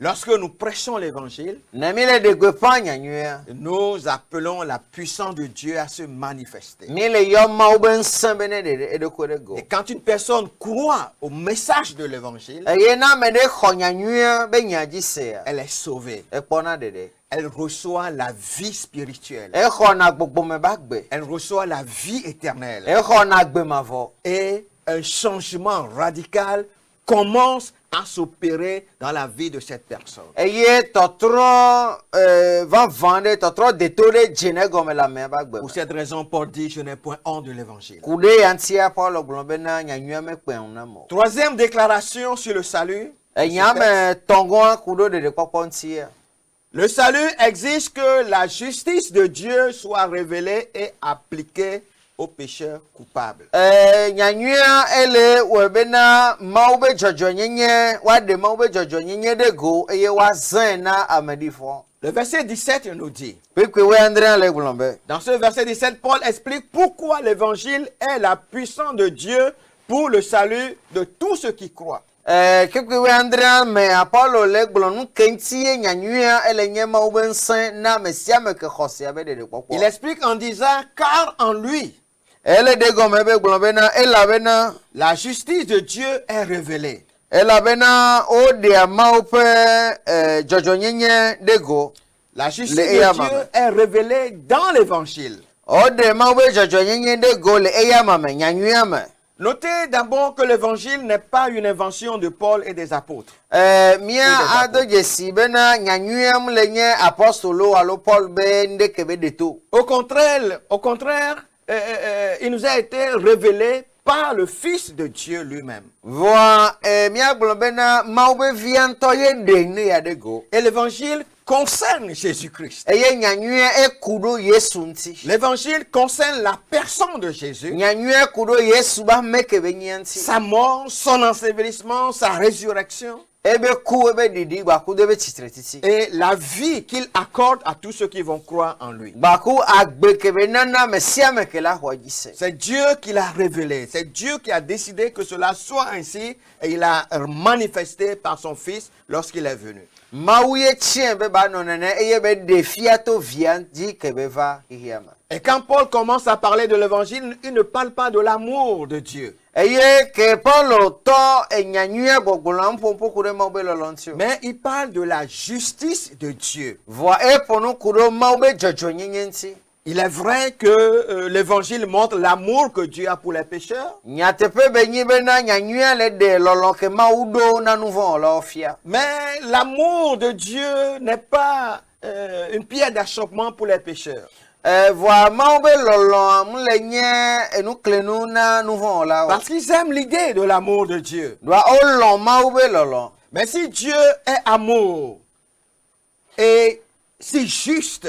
Lorsque nous prêchons l'évangile, Namile de gwepa nyanyua. nous appelons la puissance de Dieu à se manifester. Mile yo mawu bensen bene de ko de go. Et quand une personne croit au message de l'évangile, Eye na mede kho nyanyua be nyaji se ya. elle est sauvée. E pona dede. Elle reçoit la vie spirituelle. E kho na gbogbo me bagbe. Elle reçoit la vie éternelle. E kho na gbe mavo. Et un changement radical commence à s'opérer dans la vie de cette personne. Eye totro va vendre totro detore jene gome la me bagbe. Pour cette raison, Paul dit, je n'ai point honte de l'évangile. Kude yantia Paul glombe na nyanyua me pe na mo. Troisième déclaration sur le salut. E nyame tongon kudo de kwapontia. Le salut exige que la justice de Dieu soit révélée et appliquée aux pécheurs coupables. Nyanyua ele webena maube jojo nyenye wade maube jojo nyenye de go eye wa zan na amedifo. Le verset 17 nous dit, Pekwe we andre le glombe. dans ce verset 17, Paul explique pourquoi l'évangile est la puissance de Dieu pour le salut de tous ceux qui croient. Kekwe we andre me Apollo le glonu kentie nyanyua ele nye maube nsan na mesia me ke khosia be de kwakwa. Il explique en disant, car en lui, Ele de gome be glombe na elabena la justice de Dieu est révélée. elabena o de maupe jojo nyenye de go. La justice Le de eyamame. Dieu est révélée dans l'évangile. O de maube jojo nyenye de go le eyamame nyanyua me. Notez d'abord que l'évangile n'est pas une invention de Paul et des apôtres. Mia ado jesi bena nyanyuam le nye apostolo alo Paul be nde kebe de to. Au contraire, il nous a été révélé par le Fils de Dieu lui-même. Voa mia globena maube vianto ye de ne ya de go. Et l'évangile concerne Jésus-Christ. Eye nyanyua e kudo Yesu nti. L'évangile concerne la personne de Jésus, Nyanyua kudo Yesu ba mekebe nyanti. sa mort, son ensevelissement, sa résurrection Ebe ku ebe didi ba ku debe chitretiti. et la vie qu'il accorde à tous ceux qui vont croire en lui. Ba ku agbe kebe nana mesia mekela hwajise. C'est Dieu qui l'a révélé. C'est Dieu qui a décidé que cela soit ainsi et il a manifesté par son Fils lorsqu'il est venu. Mauye chien be ba nonene eye be defiato vianti kebe va hiama. Et quand Paul commence à parler de l'évangile, il ne parle pas de l'amour de Dieu, Eye ke Paulo to enyanyua gogolam pompo kure maube lolontio. mais il parle de la justice de Dieu. Voa e pono kuro maube jojo nyenyensi. Il est vrai que l'évangile montre l'amour que Dieu a pour les pécheurs, Nyatepe benyi bena nyanyua le de lolo ke maudo na nouveau lo fia. mais l'amour de Dieu n'est pas une pierre d'achoppement pour les pécheurs. Voa maube lolo mule nye enuklenu na nouveau la. Parce qu'ils aiment l'idée de l'amour de Dieu. Doa olon maube lolo. Mais si Dieu est amour et si juste,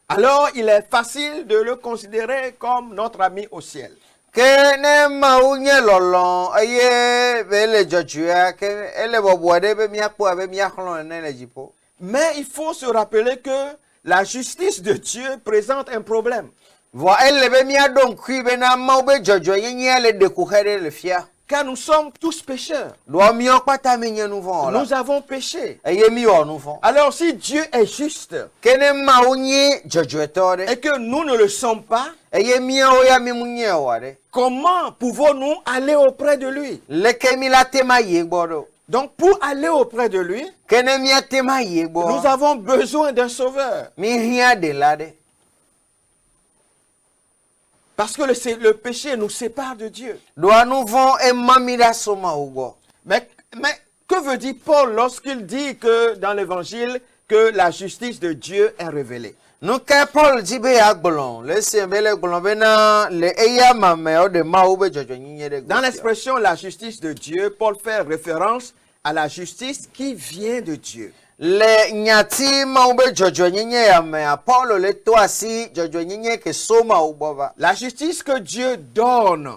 alors il est facile de le considérer comme notre ami au ciel. Ke ne maunye lolo eye bele jojua ke ele boboade be miakpo abe miaklon ne le jipo. Mais il faut se rappeler que la justice de Dieu présente un problème. Voa ele be mia don kui be na maube jojo yenye le de kuhere le fia. car nous sommes tous pécheurs. doa mio kpata mi nye nu vɔn la Nous avons péché. eye mi wɔ nu vɔn Alors si Dieu est juste kene mawu nye dzɔdzɔetɔ ɖe et que nous ne le sommes pas, eye miawo ya mi mu nye wɔ ɖe comment pouvons-nous aller auprès de lui? leke mi la tema yi gbɔ ɖo Donc pour aller auprès de lui, kene mia tema yi nous gbɔ avons besoin d'un sauveur. mi hiã de la ɖe Parce que le péché nous sépare de Dieu. doa nu vɔn ema mi ɖa so mawu gbɔ Mais que veut dire Paul lorsqu'il dit que dans l'évangile que la justice de Dieu est révélée? nu ke Paul dzi be yeagblɔ le esi be le gblɔ bena le eya mamea de mawu be dzɔdzɔnyinyi ɖe Dans gbɔ l'expression la justice de Dieu, Paul fait référence à la justice qui vient de Dieu. le nyati mawu be dzɔdzɔnyinyi ya mea Paul le to asi dzɔdzɔnyinyi ke so mawu gbɔ va La justice que Dieu donne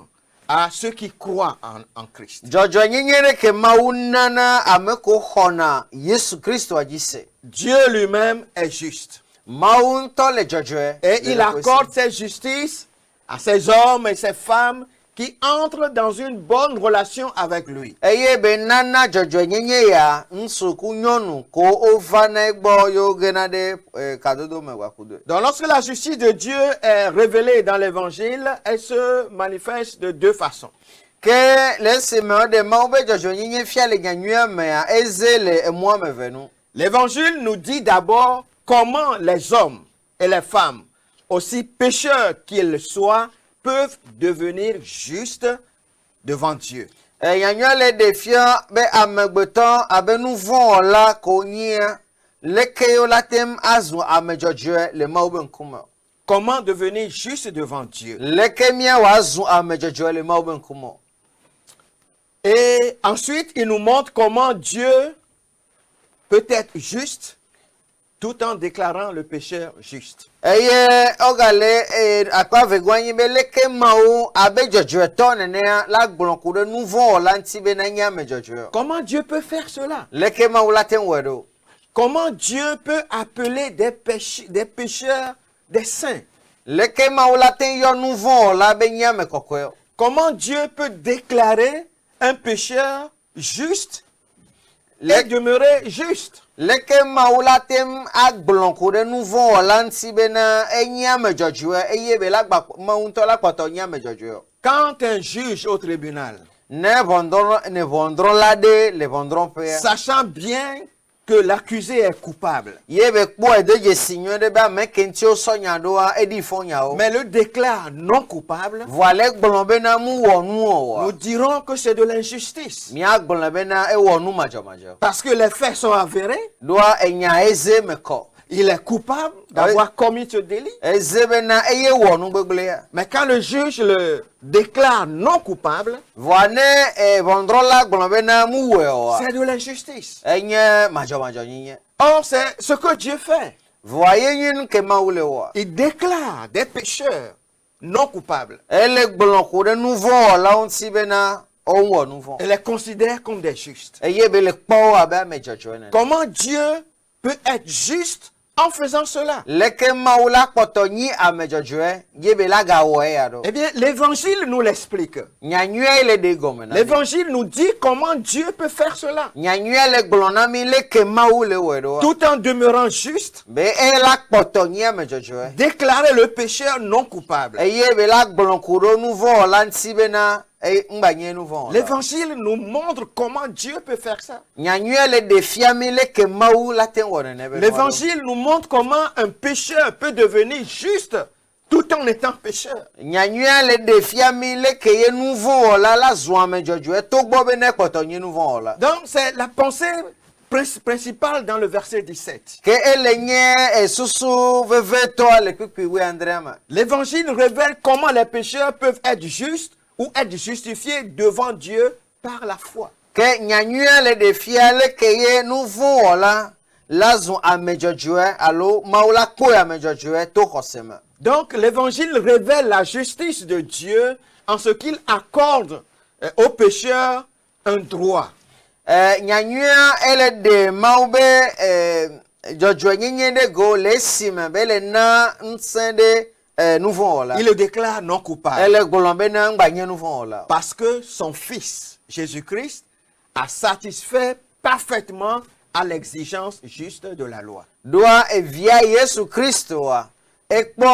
à ceux qui croient en Christ. dzɔdzɔnyinyi ɖe ke mawu nana ame ko xɔna Yesu Kristoa dzi se Dieu lui-même est juste. mawu ŋutɔ le dzɔdzɔe Et il accorde cette justice à ces hommes et ces femmes qui entrent dans une bonne relation avec lui. eye be nana dzɔdzɔnyenye ya ŋutsu ku nyɔnu ko wova na egbɔ yewo gena ɖe kadodo me wòaku Donc lorsque la justice de Dieu est révélée dans l'évangile, elle se manifeste de deux façons. ke le esime woɖe mawu be dzɔdzɔnyenye fia le nyanyuia mea eze le emu ame eve nu L'évangile nous dit d'abord comment les hommes et les femmes, aussi pécheurs qu'ils soient, peuvent devenir justes devant Dieu. nyanyua le ɖe fia be amegbetɔ abe nu vɔ̃ wɔla ko nyia leke yewo la tem azu ame dzɔdzɔe le mawu be ŋkume Comment devenir juste devant Dieu. leke mia wòazu ame dzɔdzɔe le mawu be ŋkume Et ensuite, il nous montre comment Dieu peut être juste tout en déclarant le pécheur juste. eye wogale akpa vegoa nyi be leke mawu abe dzɔdzɔetɔ nenea la gblɔ ku ɖe nu vɔ̃ wɔla ŋuti be nenye ame dzɔdzɔe Comment Dieu peut faire cela? leke mawu la tem wɔe ɖo Comment Dieu peut appeler des pécheurs des saints? leke mawu la tem yɔ nu vɔ̃ wɔla be nye ame kɔkɔe Comment Dieu peut déclarer un pécheur juste et demeurer juste? leke mawu la tem agblɔ ku ɖe nu vɔ̃ wɔla ŋuti bena enye ame dzɔdzɔe eye be la gba mawu ŋutɔ la kpɔtɔ nye ame dzɔdzɔe Quand un juge au tribunal, ne ʋɔndrɔla ɖe le ʋɔndrɔƒea sachant bien que l'accusé est coupable, ye be kpɔe de dzesi nyuie ɖe be ame ke ŋuti wosɔ nya ɖoa eɖi fɔ nyawo mais le déclare non coupable, vɔa le gblɔ bena mu wɔ nu o nous wa dirons que c'est de l'injustice. míagblɔ bena ewɔ nu madzɔmadzɔ Parce que les faits sont avérés, ɖoa enya eze me kɔ il est coupable d'avoir commis ce délit. eze bena eye wɔ nu gbegblea Mais quand le juge le déclare non coupable, vɔa ne ʋɔndrɔla gblɔ bena mu wɔe o wa c'est de l'injustice. enye madzɔmadzɔ nyinye Or, c'est ce que Dieu fait. vɔa ye nye nu ke mawu le wɔa Il déclare des pécheurs non coupables ele gblɔ ku ɖe nu vɔ̃ wɔlawo ŋuti bena wowɔ nu vɔ̃ et les considère comme des justes. eye be le kpɔwo abe ame dzɔdzɔe nene Comment Dieu peut être juste en faisant cela? leke mawu la kpɔtɔ nyi ame dzɔdzɔe ye be la gawɔ eya ɖo Eh bien, l'évangile nous l'explique. nyanyuia le ɖe gɔme na mi. L'évangile nous dit comment Dieu peut faire cela. nyanyuia le gblɔ na mi leke mawu le wɔe ɖoa Tout en demeurant juste, be la kpɔtɔ nyi ame dzɔdzɔe déclarer le pécheur non coupable. eye be la gblɔ ku ɖo nu vɔ̃ wɔla ŋuti bena ŋgba nye nu vɔ̃ wɔla L'évangile nous montre comment Dieu peut faire ça. nyanyuia le ɖe fia mi leke mawu la te wɔ nene be L'évangile nous montre comment un pécheur peut devenir juste tout en étant pécheur. nyanyuia le ɖe fia mi leke ye nu vɔ̃ wɔla la zu ame dzɔdzɔe togbɔ be ne kpɔtɔ nye nu vɔ̃ wɔla Donc c'est la pensée principale dans le verset 17. ke ele nye susu vevetɔ le kpikpi 13 me L'évangile révèle comment les pécheurs peuvent être justes ou être justifiés devant Dieu par la foi. ke nyanyuia le ɖe fia leke ye nu vɔ̃ wɔla la zu ame dzɔdzɔe alo mawu la kpɔe ame dzɔdzɔe to xɔse me Donc l'évangile révèle la justice de Dieu en ce qu'il accorde aux pécheurs un droit. nyanyuia ele ɖe mawu be dzɔdzɔenyenye ɖe go le esime be le na ŋusẽ ɖe nouveau là. Il le déclare non coupable. Elle golombe na ngbanye nouveau là. Parce que son fils, Jésus-Christ, a satisfait parfaitement à l'exigence juste de la loi. Doa via Yesu Kristo wa. Ekpo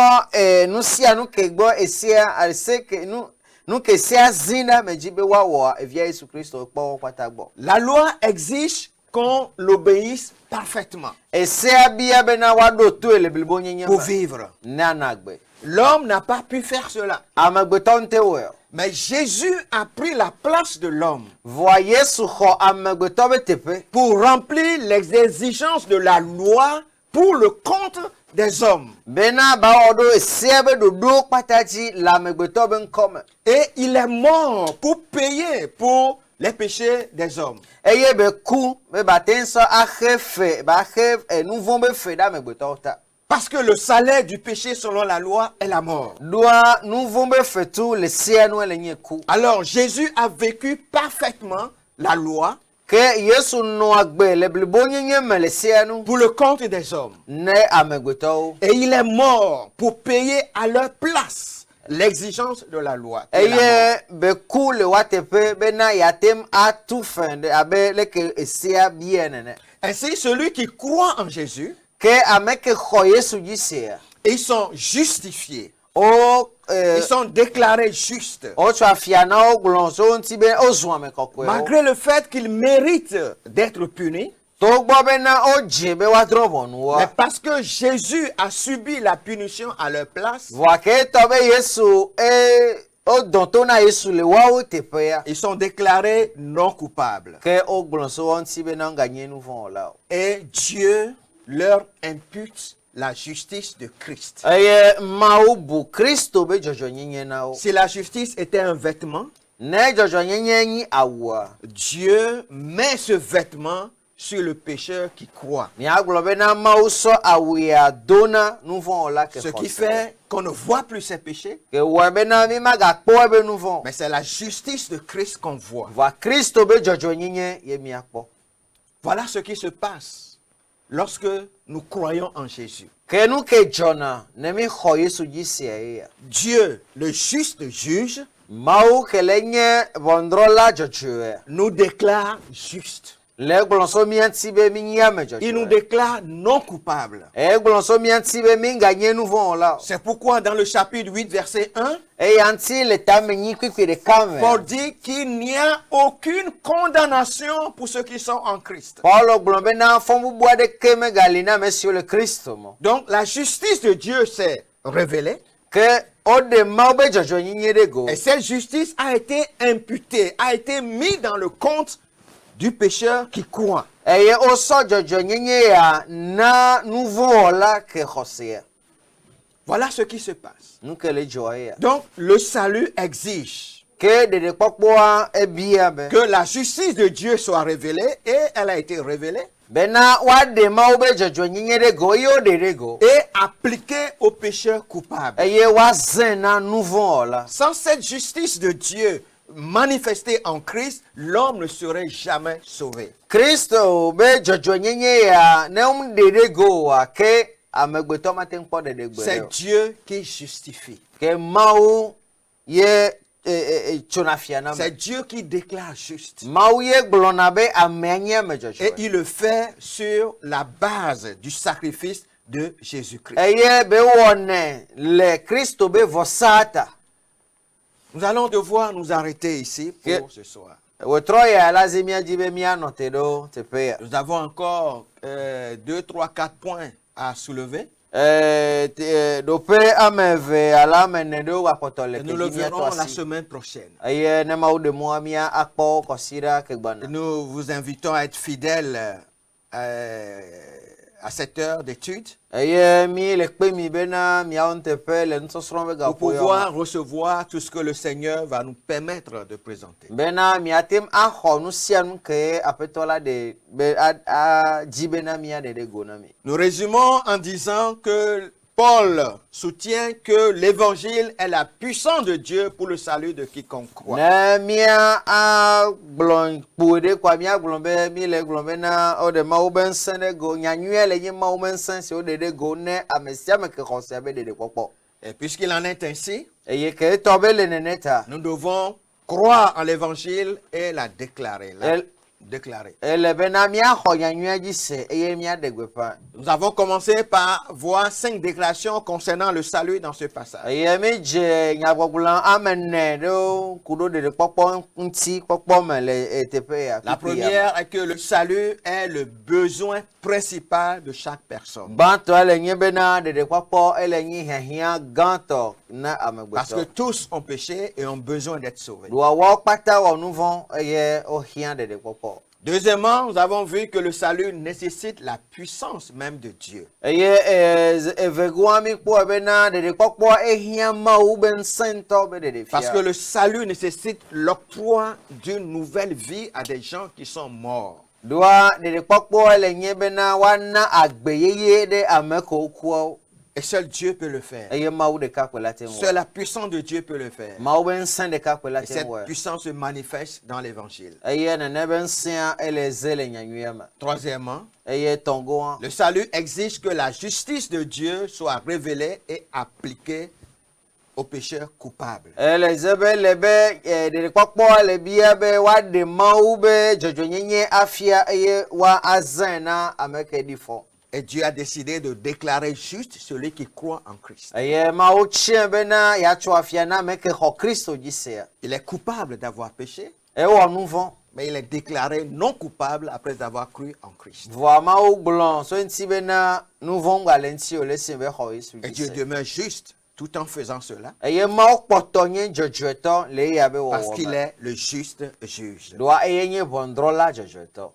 nous sia nous kegbo esia alse que nous que sia zina mejibe wa via Yesu Kristo ekpo kwatagbo. La loi exige qu'on l'obéisse parfaitement Esia bia bena wa do to ele bilbo nyenye pour vivre. nanagbe. L'homme n'a pas pu faire cela. Amagbetonte we. Mais Jésus a pris la place de l'homme Voa Yesu kho amagbeto tepe. pour remplir les exigences de la loi pour le compte des hommes. Bena ba odo esia be do pataji la amagbeto ben comme. Et il est mort pour payer pour les péchés des hommes. Eye be ku be batenso achefe ba chef nous vont be fe da amagbeto ta. Parce que le salaire du péché selon la loi est la mort. Doa nous vont be fe tout le sia nous le nyeku. Alors Jésus a vécu parfaitement la loi Que Yesu no agbe le bilbo nyenye me le sia nous pour le compte des hommes. ne amagbeto. Et il est mort pour payer à leur place l'exigence de la loi. qui est la mort. Eye be ku le watepe bena yatem a tout fin de abe le que esia bien ne. Ainsi, celui qui croit en Jésus, Que ameke kho Yesu jisia. ils sont justifiés. O Ils sont déclarés justes. o tsafiana o glonso ntibe o zuame kokwe. Malgré le fait qu'ils méritent d'être punis, To gbo bena o jebe wa drobonu mais wa. parce que Jésus a subi la punition à leur place, Voa ke to be Yesu o donto na Yesu le wa o tepe ya. ils sont déclarés non coupables. Que o glonso ntibe na nganye nou von la. Et Dieu leur impute la justice de Christ. Eye ma bu Kristo be jojo nyenye na o. Si la justice était un vêtement, Ne jojo nyenye ni awa. Dieu met ce vêtement sur le pécheur qui croit. Ni aglo be na ma so awia dona nou von la ke Ce qui khose. fait qu'on ne voit plus ses péchés, Que wa be na mi maga kpo be nou von. mais c'est la justice de Christ qu'on voit. Va Kristo be jojo nyenye ye mi akpo. Voilà ce qui se passe lorsque nous croyons en Jésus. Que nous que Jonah ne mi kho Yesu jisia ya. Dieu, le juste juge, Mau que lenye vondrola jojo. nous déclare justes. Le glonso mi antibe mi nyame jojo. Il nous déclare non coupables. E glonso mi antibe mi gagné nou von la. C'est pourquoi dans le chapitre 8, verset 1, E anti le tame ni kwi de kame. Paul dit qu'il n'y a aucune condamnation pour ceux qui sont en Christ. Paulo glombe na fomu bois de keme galina monsieur le Christ mo. Donc la justice de Dieu s'est révélée Que o de mau be jojo nyinye de go. et cette justice a été imputée, a été mise dans le compte du pécheur qui croit. Eye o so jojo nyinye ya na nou von la ke khose. Voilà ce qui se passe. Nou que le joya. Donc le salut exige Que de pokpoa e bia be. que la justice de Dieu soit révélée et elle a été révélée Bena wa de mau be jojo nyinye de go yo de go. et appliquée aux pécheurs coupables. Eye wa zena nou von la. Sans cette justice de Dieu manifestée en Christ, l'homme ne serait jamais sauvé. Kristo be jojo nyenye ya ne de go wa ke amegbeto maten po de gbe. C'est Dieu qui justifie. Ke mau ye chonafia na. C'est Dieu qui déclare juste. Mau ye glona be amenye me jojo. Et il le fait sur la base du sacrifice de Jésus-Christ. Eye be wone le Kristo be vosata. Nous allons devoir nous arrêter ici pour ce soir. Wotroya lazimia jibe mi anote do tepe. Nous avons encore 2, 3, 4 points à soulever. Dope ameve ala menedo wakotole Et nous le verrons la semaine prochaine. Eye ne mau de mo amia akpo kosira ke gbana. Nous vous invitons à être fidèles à cette heure d'étude Eye mi le kpe mi bena mi a tepe le nsosron be pour gapo yo. pouvoir recevoir tout ce que le Seigneur va nous permettre de présenter. Bena mi atem a ho nu sia nu ke apetola de be a jibena mi a de go na mi. Nous résumons en disant que Paul soutient que l'évangile est la puissance de Dieu pour le salut de quiconque croit. Ne mi a glon pude kwa mi a glon be mi le glon be na o de mau ben sen de go nyanyue le nyi mau ben sen se o de go ne amesia me ke khose be de popo. Et puisqu'il en est ainsi, eye ke etɔ be le nene ta nous devons croire en l'évangile et la déclarer. Déclarer. ele bena míaxɔ nyanyuia dzi se eye míaɖe gbeƒã. Nous avons commencé par voir 5 déclarations concernant le salut dans ce passage. Eye mi dze nyagbɔgblɔ ame ne ɖo ku ɖo ɖeɖekpɔkpɔ ŋuti kpɔkpɔ me le teƒe ya. La première est que le salut est le besoin principal de chaque personne. Gbãtɔ ele nye bena ɖeɖekpɔkpɔ ele nye hiahiã gãtɔ na Parce que amegbetɔ. tous ont péché et ont besoin d'être sauvés. Ɖoawoawo kpata wɔ nu vɔ̃ eye wohiã ɖeɖekpɔkpɔ. Deuxièmement, nous avons vu que le salut nécessite la puissance même de Dieu. Eye evegoa mi kpɔ bena ɖeɖekpɔkpɔ ehiã Mawu be ŋusẽ ŋutɔ be ɖeɖefia. Parce que le salut nécessite l'octroi d'une nouvelle vie à des gens qui sont morts. Ɖoa ɖeɖekpɔkpɔ ele nye bena woana agbeyeye ɖe ame kewo kuawo. Et seul Dieu peut le faire. Eye Mawu ɖeka koe la te ŋu wɔ. Seule la puissance de Dieu peut le faire. Mawu be ŋusẽ ɖeka koe la Et te cette ŋu wɔe. puissance se manifeste dans l'évangile. Eye nene be ŋusẽa ele ze le nyanyuia me. Troisièmement, Eye tɔŋgoa. le salut exige que la justice de Dieu soit révélée et appliquée aux pécheurs coupables. Ele ze be le be ɖeɖekpɔkpɔ le bia be woaɖe Mawu be dzɔdzɔnyenye afia eye woazãe na ame ke ɖi fɔ. Et Dieu a décidé de déclarer juste celui qui croit en Christ. Eye Mawu tsia bena yeatsɔ afia na ame ke xɔ Kristo dzi sea. Il est coupable d'avoir péché, Ewɔ nu vɔ̃. mais il est déclaré non coupable après avoir cru en Christ. Vɔa Mawu gblɔ so ŋuti bena nu vɔ̃ gale ŋuti wòle si be xɔ Yesu Et dzi Dieu se. demeure juste tout en faisant cela, Eye Mawu kpɔtɔ nye dzɔdzɔetɔ le eya be parce wɔwɔ qu'il me. est le juste juge. Ɖoa eye nye ʋɔnudrɔ̃la dzɔdzɔetɔ.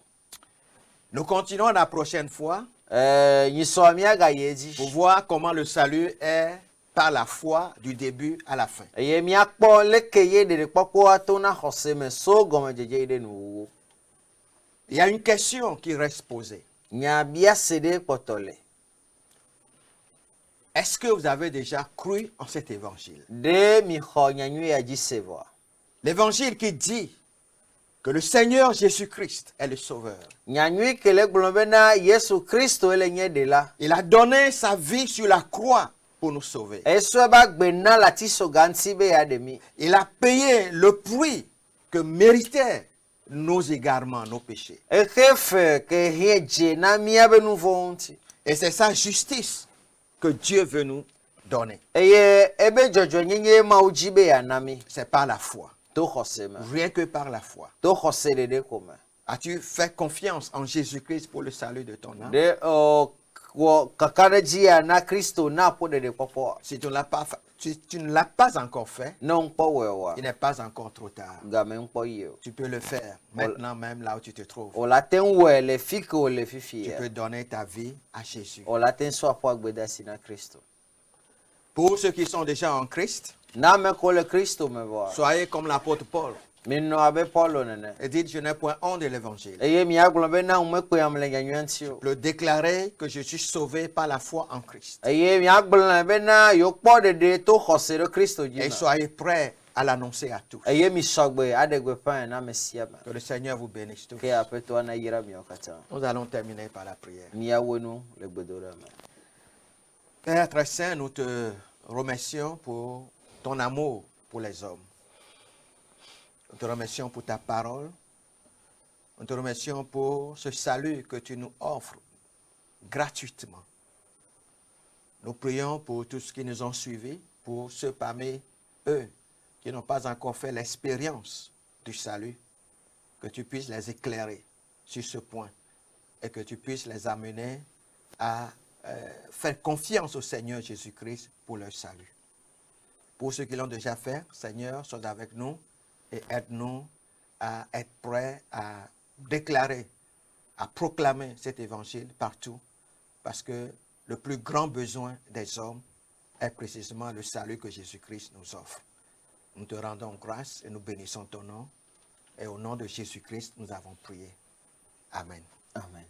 Nous continuons la prochaine fois Nyisɔ míagayi edzi. pour voir comment le salut est par la foi du début à la fin. Eye míakpɔ leke ye ɖeɖekpɔkpɔa to na xɔse me so gɔmedzedze yi ɖe nuwuwu. Il y a une question qui reste posée. Nya bia se ɖe kpɔtɔ le. Est-ce que vous avez déjà cru en cet évangile? Ɖe mi xɔ nyanyui ya dzi se vɔa. L'évangile qui dit que le Seigneur Jésus-Christ est le Sauveur. Nyanyui ke le gblɔ bena Yesu Kristo ele nye ɖela. Il a donné sa vie sur la croix pour nous sauver. Esɔ ba gbe na le atisoga ŋuti be yeaɖe mi. Il a payé le prix que méritaient nos égarements, nos péchés. Exe fe ke hie dze na míabe nu vɔ̃wo ŋuti. Et c'est sa justice que Dieu veut nous donner. Eye ebe dzɔdzɔnyenye Mawu dzi be yeana mi. C'est par la foi. To xɔse me. Rien que par la foi. To xɔse ɖeɖe ko me. As-tu fait confiance en Jésus-Christ pour le salut de ton âme? Ɖe wɔ kaka ɖe dzi ya na Kristo na ƒo ɖeɖekpɔkpɔ. Si tu ne l'as pas, tu ne l'as pas encore fait, Ne ŋkpɔ wɔe oa. il n'est pas encore trop tard. Game ŋkpɔ yi o. Tu peux le faire maintenant même là où tu te trouves. O la te ŋu wɔe le fi ke wòle fifi Tu ya. peux donner ta vie à Jésus. O la te ŋu sɔ aƒɔ agbedasi na Kristo. Pour ceux qui sont déjà en Christ, Na ame kewo le Kristo me vɔa. soyez comme l'apôtre Paul. Minɔ abe Paulo nene. Et dites, je n'ai point honte de l'évangile. Eye míagblɔ be na ŋu mekpeyam le nyanyua ŋuti o. Le déclarer que je suis sauvé par la foi en Christ. Eye míagblɔ be na yewo kpɔ ɖeɖe to xɔse ɖe Kristo dzi Et me. soyez prêts à l'annoncer à tous. Eye mi sɔgbe aɖe gbeƒãe na ame sia me. Que le Seigneur vous bénisse tous. Ke aƒetɔa na yra miawo katã. Nous allons terminer par la prière. Míawo nu le gbedoɖa me. Père très saint, nous te remercions pour ton amour pour les hommes. Nous te remercions pour ta parole. Nous te remercions pour ce salut que tu nous offres gratuitement. Nous prions pour tous ceux qui nous ont suivis, pour ceux parmi eux qui n'ont pas encore fait l'expérience du salut, que tu puisses les éclairer sur ce point et que tu puisses les amener à faire confiance au Seigneur Jésus-Christ pour leur salut. Pour ceux qui l'ont déjà fait, Seigneur, sois avec nous et aide-nous à être prêts à déclarer, à proclamer cet évangile partout, parce que le plus grand besoin des hommes est précisément le salut que Jésus-Christ nous offre. Nous te rendons grâce et nous bénissons ton nom, et au nom de Jésus-Christ, nous avons prié. Amen. Amen.